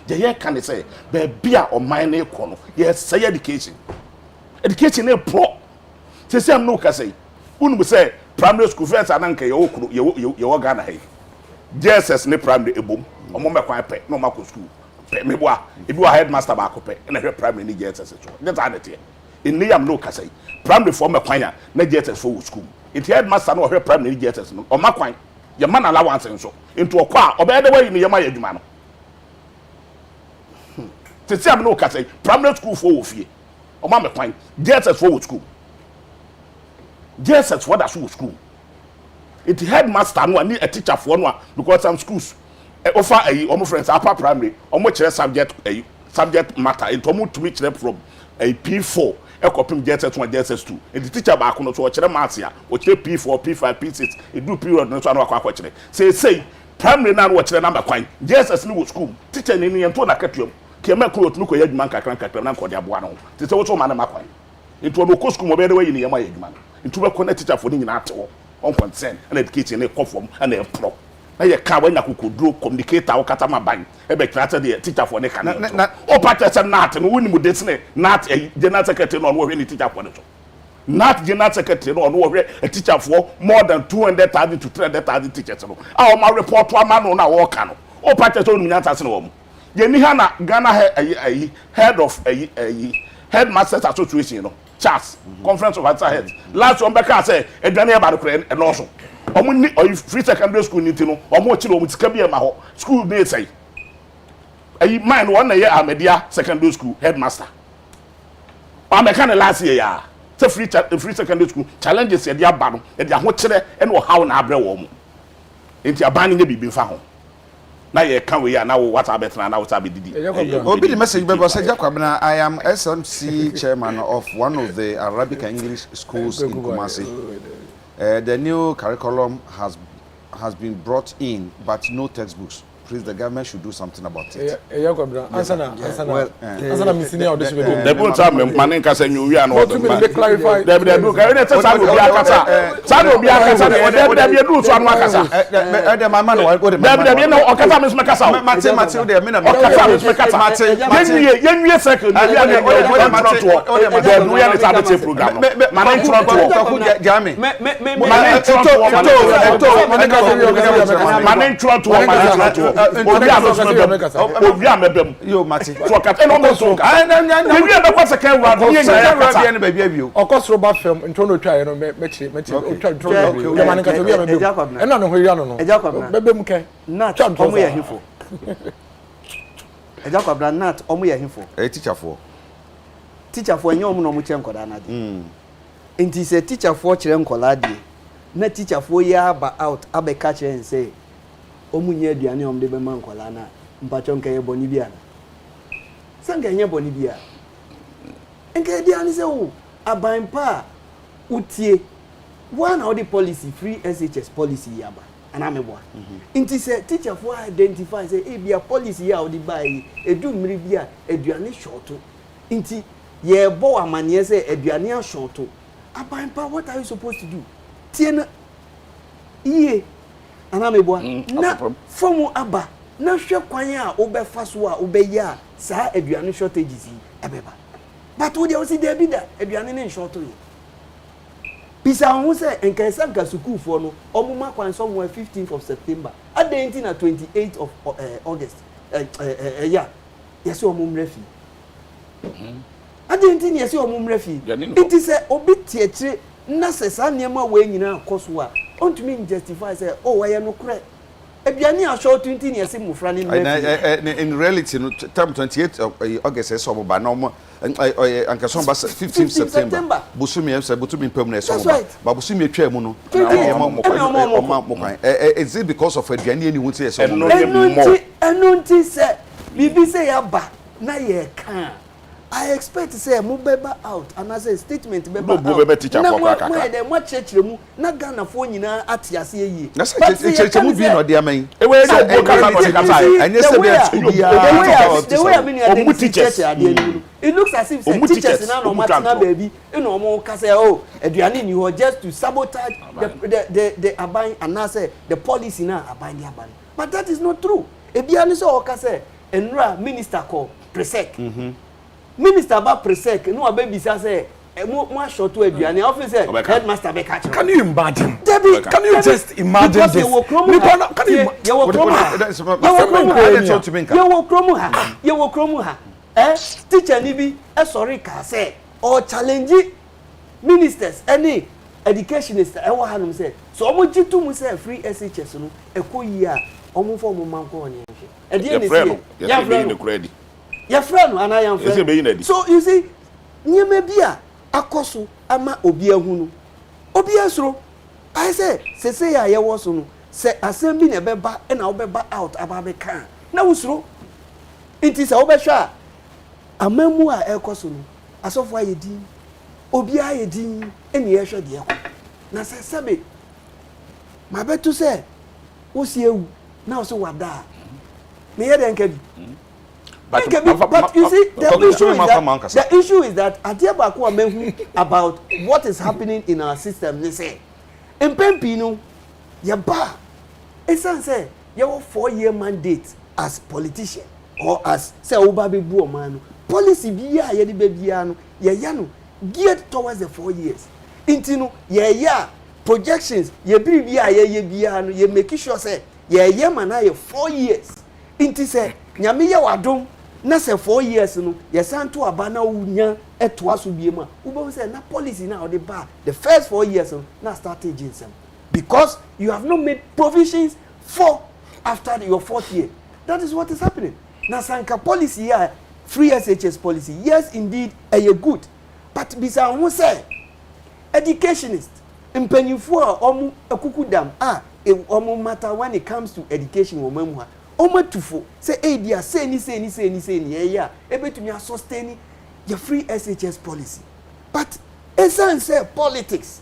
The year can say, beer or mine econo. Yes, say education. Education is pro. Say, I'm no Cassay. Who will say, primary school first and uncle, your Ghana. JSS ne primary boom. Or Mama Quape, no Marco school. Me boy, if you are headmaster back up and a primary need JSS. That's another. In Liam no Cassay. Primary former choir, not JSS for school. It headmaster no her primary JSS or Maquine. Your man allowance and so into a choir or by the way in your Maya Dumano. To say I'm no Cassay, primary school for fee. Or Mamma Quine, JSS for school. JSS for that school. It headmaster no need a teacher for one because some schools offer a almost friends upper primary or much subject matter in Tomu to meet them from a P4 a copy JSS 1 JSS 2 and the teacher back on to watch them Marcia or P4 P5 P6 it do period no one say primary now watch the number quine JSS new school teacher in Antona Catium came a quote no yard man crank for their buano to say what's on Maquine into a school mobile way in Yama man into a connect teacher for the NATO on consent and education a conform and a pro. Na ye ka wanya kukodro communicator o kata maban e be trata the teacher for ne kan o pattern nat no woni mu desne nat general secretary no wo hwe ni teacher for ne so nat general secretary no wo hwe a teacher for more than 200,000 to 300,000 teachers no a ma report wa ma no na wo ka no o pattern so no nyanta se no wo ye ni ha na Ghana head of headmasters association no Charles conference of heads last one back say edwane e ba do kre e no so omo free secondary school niti no omo chiro omo tika bia ma ho school dey say ayi mine one na ye Amedia secondary school headmaster o ameka na last year ya say free secondary school challenges ye dia ba no e dia ho kire e no how na abre wo mo enti abani nye bibi fa ho na ye kan we ya na wo what abetna na what abedidi obi the message be say Jakwabena I am SMC chairman of one of the Arabic and English schools in Kumasi. The new curriculum has been brought in, but no textbooks. Please, the government should do something about it. Ansana, missing out this video. The both time, man, can say you are not. They clarify. They do. Can you tell me we are Kasa? Sano we are Kasa. They do so one Kasa. The man will go. They no Okasa Miss Makasa. Mate, they mean Okasa Miss Makasa. Yen second. We are the Adekye program. Man, intro to. Jami. Man, intro to. Obi amebem yo mati so kata no mo so ka we be kwa second round we na baby abio okosoro ba fam ntono twa no mechi otwa ntono ya manika to bi amebem ena no hwia no bebem ke nat omo ya hifo Jakwabena nat omo ya hifo teacher for enye omo no mo che nkoda na de enti se teacher for kire nkola de na teacher for ya ba out abeka che say omunye aduane omde be man kwala na mpacho nka ye boni bia na sanka nye boni bia enke aduane se o aban pa utie one of the policy free SHS policy yaba ana meboa nti se teacher for identify say e bia policy ya odi bai edu mmiri bia aduane shorto nti ye bo amane say aduane a shorto aban pa what are you supposed to do tie na iye ana meboa na fomu aba na hwe kwan a obefa so a obeya saa aduane shortages ebeba but we dey see there be that aduane ne shorto yi bisa hu say enkaisa nka school for no omuma kwan somewhere 15th of September at the 28th of August yeah yes omumre fi at the 18th yes omumre fi it is a obi tietire na sesa niam we nyina akoso a ontumi justify say oh why no kure aduane a short 20 years mufra ne in reality no time 28th of August is so ba no anka so ba 15th September busumi emse butumi pam na so ba busumi atwa mu no is it because of aduane ni wuti so enunti say bibi say ya ba na ye kan I expect to say mu beba out and as a statement beba no beba teacher for kaka na dem mo chechire mu na Ghana fo nyina atiase yi na chechire mu bi no de amen e we no go kasa no kasa anya se be bia the way I mean the teachers it looks as if teachers na no matter na baby e no mo kasa oh aduane ni ho just to sabotage the aban and now say the policy na aban the aban but that is not true e bia ni so o kasa enra minister call presec minister ba presec no baby say mo short to aduane officer headmaster be catch. Can you imagine? Can you just imagine this? You wo kromu ha teacher ni bi sorry ka say or challenge ministers any educationists e wo hanum say so omo jitu mu say free SHS no ekoyi a omo fo mo manko onye e dey ni say ya friend your friend and I am friend. So you see, nyeme bia akoso ama obi ahunu. Obi asro. I say ya ye wo so no. Say asem bi na beba e na obeba out aba be kan. Na wusro. It say obehwa amamu a ekoso no. Asofo ayedi. Obi ayedi eni ye hwe de ko. Na say sebe. Mabetu say wo si ewu na wo so wada. Me ye den kebi. But you see, the issue is that about what is happening in our system. They say, in Pempino, yaba, say you have 4-year mandate as politician or as say Obabi Buomano. Policy biya yedi bebiano, yano geared towards the 4 years. Intino, projections, ye biano, ye make sure say ye mana 4 years. Inti say nyamiya wadom. Na say 4 years no yesanto abana unya eto aso biema ubo say na policy na the bar the first 4 years no na start agency because you have not made provisions for after your 4th year. That is what is happening. Na sanka policy here free SHS policy, yes indeed a good, but bisa who say educationist mpanyifu a omu akukudam omu matter when it comes to education wo mamu ha omatufo say dia say ni yeah ebetumi sustain your free SHS policy but essence say politics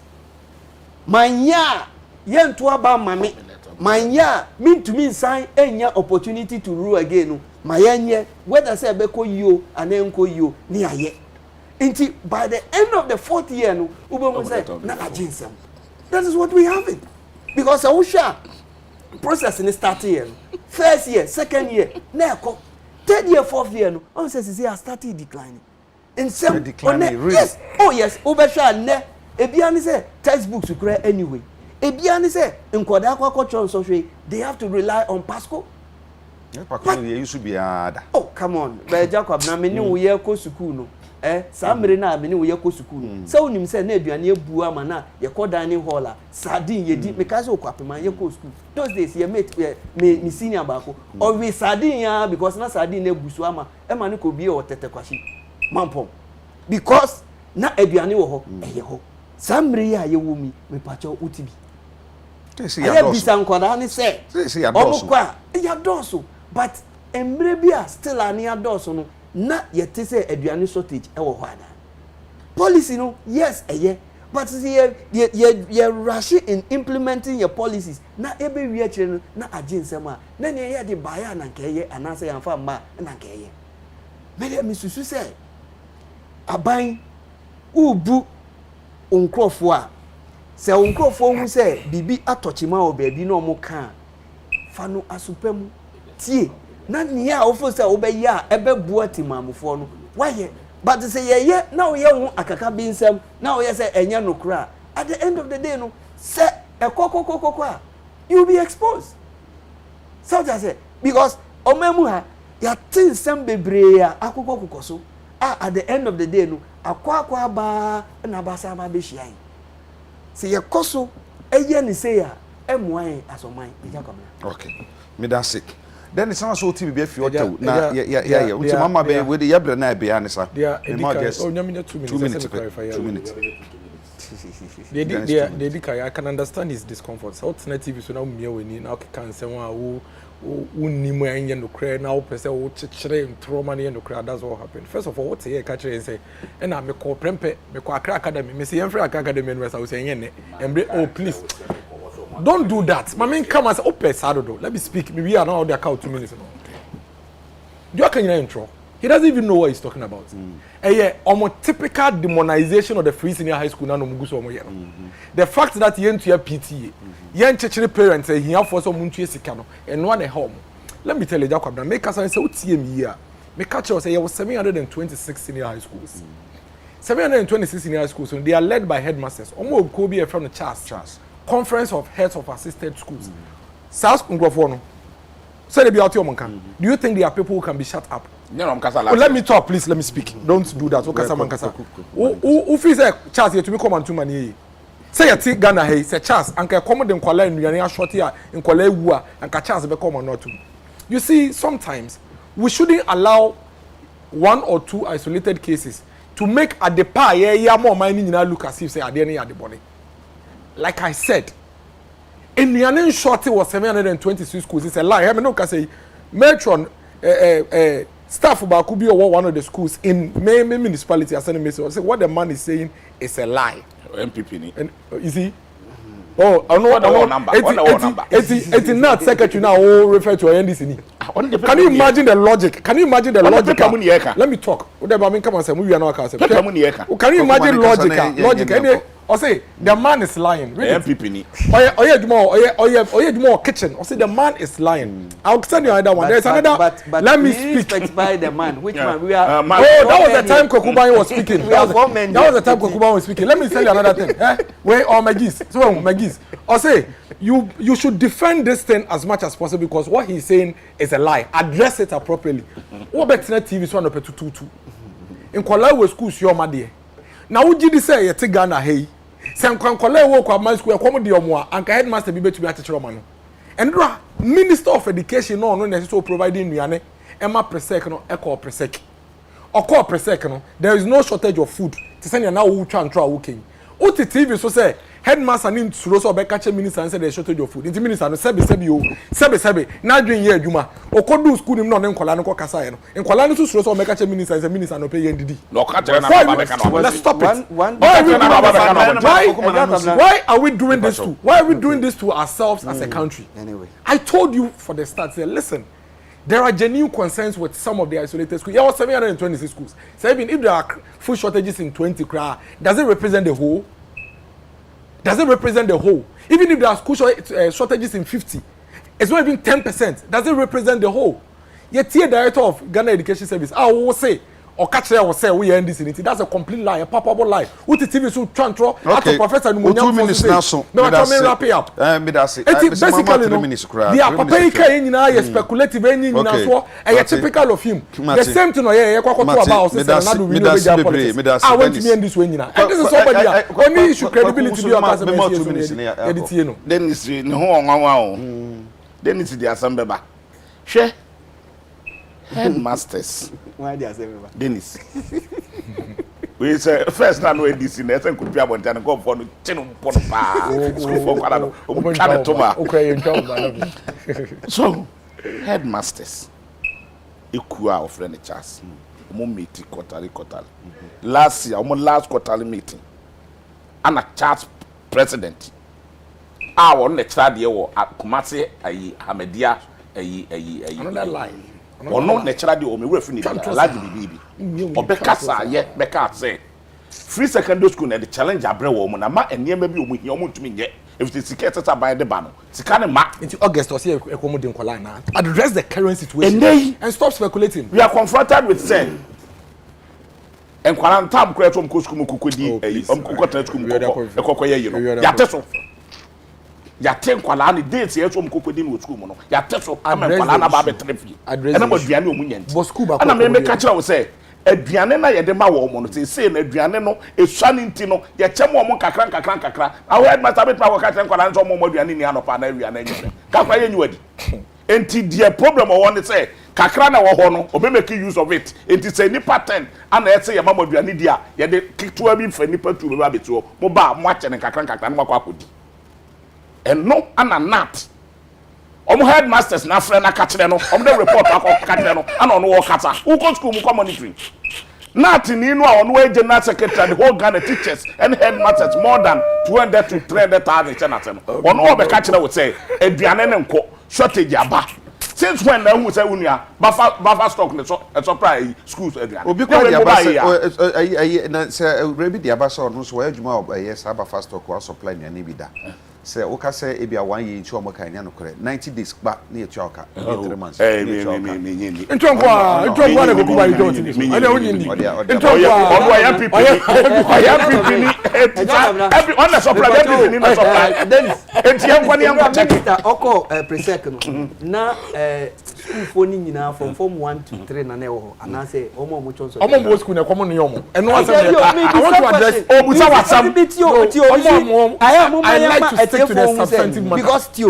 manya yentu aba mame manya mintumi sign enya opportunity to rule again no mayenye whether say ebeko yo anenko yo ni aye nti by the end of the 4th year no ubo say na aginsem. That is what we have it because awusha process in start year first year, 2nd year, neko 3rd year, 4th year, no. On says he has started declining. In some declining, really? Yes. Oh yes. Obesha ne. Ebiani say textbooks to create anyway. Ebiani say in Kwadakwa social they have to rely on Pasco. Yeah, Pasco used to be ada. Oh come on. Be Jacob na meni wo ye ko school no. Samre na meni wo ye ko school no. Say onim say na aduane ebu ama na ye ko dining hall a sardine ye di because okwapema ye ko school. Those days ye mate me senior bako or we sardine ya because na sardine ebu so ama e ma ne ko bi o tete kwashi mampom because na aduane wo ho ye ho samre ya ye wo mi me pacho utibi. Ya bisa nkwada ni say ya doso. Omukwa ya doso but emre bia still ani ya doso no na yete say aduane shortage e wo ho ada policy no yes but see you rush in implementing your policies na ebe wi akire no na agensem a na ne ye de baya na nkeye anase yamfa mba na nkeye me misusu say aban ubu onkrofo a se onkrofo hu say bibi atochima o baabi na omo kan fa no asupam tie na nia ofo say obeyi a ebe bua timamfo no waye but say ye na wo ye hu akaka bi nsem na wo ye say enya nokra at the end of the day no say ekokokokoko you be exposed so just say because omemu ha ya tin sem bebre a akokokokoso at the end of the day no akwa ba na basa ba be hia yin say ye koso eye ni say ya emuan asoman eja kwamna. Okay, me that's sick. Then it's not so TV be fi hotel na yeah uti mama be we the yabre na be anisa oh nyamina 2 minutes 2 minutes they I can understand his discomfort. So na TV so na umia weni na okeka nsem a wo unimo anya no kra na wo pese wo chechire Nsroma na no kra. That's what happened. First of all, what say ka kire say na me ko prempe me ko Accra Academy me say yemfre Accra Academy no say say nyene embre oh please don't do that. My man come and say, "Ope Saturday. Let me speak. Maybe I know the account 2 minutes ago." You can intro. He doesn't even know what he's talking about. Yeah, almost typical demonization of the free senior high school. The fact that he into your PTA, young church parents say he have for some munchie sikano and one at home. Let me tell you, Jacob. Now make us say, "What's here?" Make catch us say, "There was 726 senior high schools. 726 senior high schools. So they are led by headmasters. Omo Kobe from the Charles." Conference of Heads of Assisted Schools. South Ngwafono. Say they be out here, do you think there are people who can be shut up? No, let me talk, please. Let me speak. Don't do that. Who feels like Charles here to me come and 2 money? Say you take Ghana hey, say Charles, and come in Kuala in Yania short here in Kuala Wua, and Charles be come or not to. You see, sometimes we shouldn't allow 1 or 2 isolated cases to make at the par more mining in look as if say at the body. Like I said, in the shorty was 726 schools. It's a lie. I mean, no, say matron staff about could be one of the schools in May municipality. I say what the man is saying is a lie. MPP. And you see. Oh, I know what number. It's not secretary now. Oh, refer to NDC. Can you imagine the logic? Can you imagine the logic? Let me talk. Come and say we are not. Can you imagine logic? Logic. I say the man is lying. MPP. More kitchen. I say the man is lying. I'll send you another one. There's another. But let me speak. Specify the man. Which man? We are. That was the time Kokuban was speaking. That was the time Kokuban was speaking. Let me tell you another thing. Where all Magis? So Magis. I say you should defend this thing as much as possible because what he's saying is a lie. Address it appropriately. What about TV? So 222. In Kuala schools, your mother. Now would you say you take Ghana hey? Some Kwankole work at my school, come the Omoa, and headmaster be to be at Nsroma. And Minister of Education no necessarily providing Riane, Emma per second, echo per second. Or call per second, there is no shortage of food. To send you now who try and try working. What the TV so say, headmaster need to also be catching minister and say there's shortage of food. In the minister, no sebi, now doing here, Juma. Or could do school him not in Kolano Kasayano. In Kolano to also make catching minister as a minister no pay NDD. No, let's stop it. Why are we doing this to? Why are we doing this to ourselves as a country? Anyway, I told you for the start, say, listen, there are genuine concerns with some of the isolated schools. There are 726 schools. So even if there are food shortages in 20 kra, does it represent the whole? Does it represent the whole? Even if there are school shortages in 50, it's not even 10%. Does it represent the whole? Yet, the director of Ghana Education Service, I will say, or catch there will say we are in this unity. That's a complete lie, a palpable lie. What the TV so transfer? Okay. Professor 2 minutes now, so. No, I'm wrap it up. Basically, they are papaika speculative so a typical of him. The same thing about I want to be in this way. And this is somebody only issue credibility to your person. Then it's no. Then it's the assembly. Share. Headmasters. Why they are saying Dennis. We say first time we this in there could be about and go for the channel so headmasters equal friend Charles omo meeting quarterly. Last year, last quarterly meeting. And a church president. I want the child here or Kumasi Hamedia another line. Or no natural the only refuge like baby. Or Bekasa, yet Beka say. Free secondary school and the challenge a brave woman, and near maybe we almost mean yet. If the secretaries are by the banner, it's kind of mark into August or see a commoding Colana. Address the current situation and stop speculating. We are confronted with say. And Quarantam create from Kuskum Kukudi, Yateso. Yaten Qualani dates here from Kukudin with Skumono. Yateso, I'm a Qualana Babe Trefi. And I'm a Diano Munyan. Boscuba, and I may make catcher will say. Adrianena ye de ma wo mo no say na aduane no esuane ntino ye chem wo mo kakra I heard my tabet power catch nkwala nso mo aduane ni anopa na awia na nyi kakra ye nyiwadi enti the problem o won say kakra na wo ho no obe make use of it enti say ni pattern ana ye say ye ma aduane dia ye de kitua bi fa ni patu be ba betuo mo ba mo ache ne kakra na mo akodi and no ana nat omo headmasters na friend na kachire no omo dey report akọ no ana ono wo kata who go school mu come monitoring nothing inu a ono general secretary the whole Ghana teachers and headmasters more than 200 to 300,000 chenate no ono wo be kachire wo say aduane ne nko shortage aba since when na who say unua buffer stock ne so surprise schools aduane obi kwa dia ba say na say rebi dia ba so no so wa adwuma yes buffer stock wa supply ne bi da say o ka say e bia 1 year nchi o mo kan nya no kore 90 days ba na e tuaka 3 months me ntwankwa na go buy don't ni ana onyi ni ntwankwa odo ya pipi ni every on the supply every ni na supply then entiam kwa ni am check oko presec no na school phone nyina from form 1 to 3 na na wo ana say omo mo chonso omo mo school na komo no yomo eno asem I want to address obusa wasam I like to stick to the substantive matter. Because the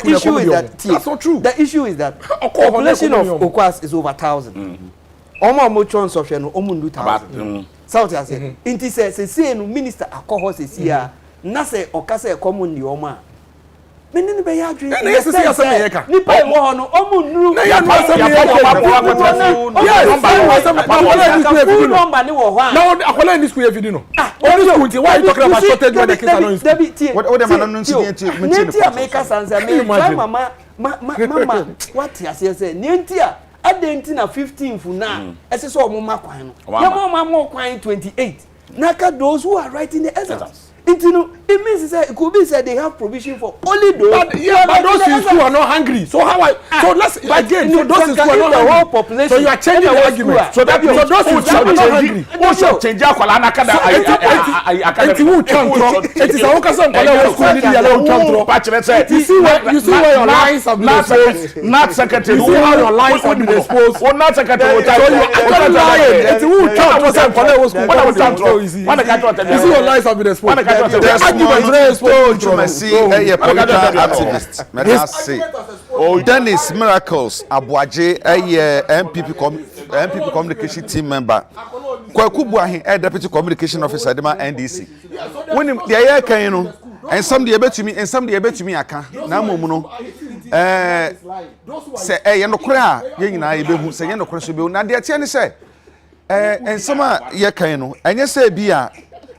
issue is that that's not true. The issue is that population of Okwas is over 1,000. Omo mo chance of no omo ndu 1,000. South I say. Inti say no minister akoho say sia na say okasa e common ni omo a. Menini be ya dwe. Na yes say asem ye ka. Nipa e wo ho no omo nuru. Na ya no asem ye ka. Yes, number ni wo ho a. Na akola ni school evidi no. Only school why you talking about shortage when the kids are not in school? What the man no nti Nienti America sansa me mama what ya say nienti a adenti na 15th na ese so omoma kwan no. Ya mama kwan 28. Naka those who are writing the exams. It means that it could be said they have provision for only those. But those in school are not hungry. So so let's again. So those in school are not the hungry. Whole population. So you are changing the argument. So those in school are not hungry. Also change akwala na kada Enti who chantro. It is a okasa nkwala wo school ni dia le chantro. You see where your lines have been exposed. Not secretary. You see how your lines have been exposed. Oh, not secretary. So you actually lying. Enti who chantro nkwala wo school. What was chantro? You see your lines have been exposed. Political activist. Dennis Miracles Abuaje MPP communication team member. Kwaku Buahin deputy communication officer dema NDC. When the air kan no and some dey betumi aka na momu no se ye nokore a ye nyina ye behu se ye nokore so behu na de tie ne se ensama ye kan no enye se bi a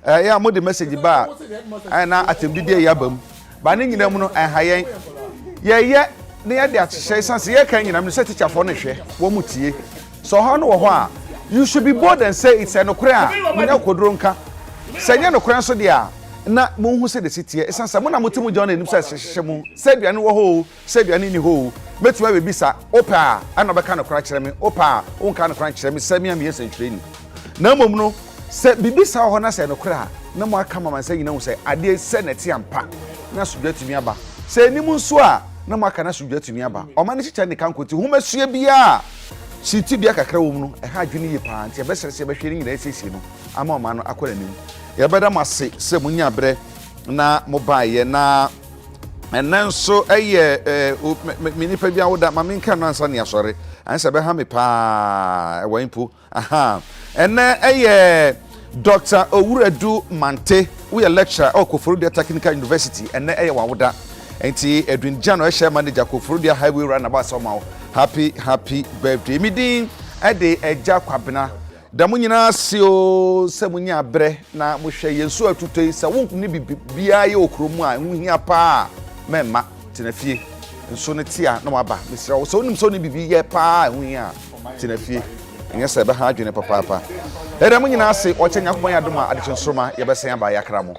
ya mo the message ba na atembidie ya bam ba ne nyina mu no hayen ye ne ya de ahye sanse ye kan nyina mu se teacher for ne hwe wo mutie so ho no wo ho a you should be bold and say it's enokure a munya kodro nka se nya nokure so de a na mo hu se de sitie sanse mo na motemu John enim se hye mu se duane wo ho se duane ni ho metuma be bisa opa a na be ka nokure kire me opa o nka nokure kire me se me yesen training na mom no se bibisa ho na se nokure a na mo aka mama se nyina hu se ade se na ti ampa na sudwatumi aba se enimu nso a na mo aka na sudwatumi aba o ma ne chicha ne kankoti hu masue bia siti bia kakra wo mu no e ha adwene ye pa nti e be sere se be hwere nyina esisi no ama o ma no akora nim ye beda mase se munya bre na mo baaye na enenso eye minipa bia wo da ma menka no ansa ne asore ansa be ha me pa e wanpu aha ene eye Dr. Owuradu Mante, we are lecturer at Koforidua Technical University, and na wawuda. Enti Edwin Jano share manager Koforidua Highway Runabout somehow. Happy birthday. Midin ɛde ɛgya kwabena da mo nyinaa sio sɛ mo nya abrɛ na mo hwɛ yenso atutoi sɛ wonkum ne bibia yɛ okromu a hu hia pa memma tenafie nso ne tia na waba mesra wo sɛ wonim sɛ ne bibi yɛ pa hu hia tenafie ɛnyɛ sɛ ɛbɛha adwene papa ɛda mo nyinaa se ɔkyɛ nyakoma yɛ adom a Adekye Nsroma yɛbɛsɛn aba yakra mo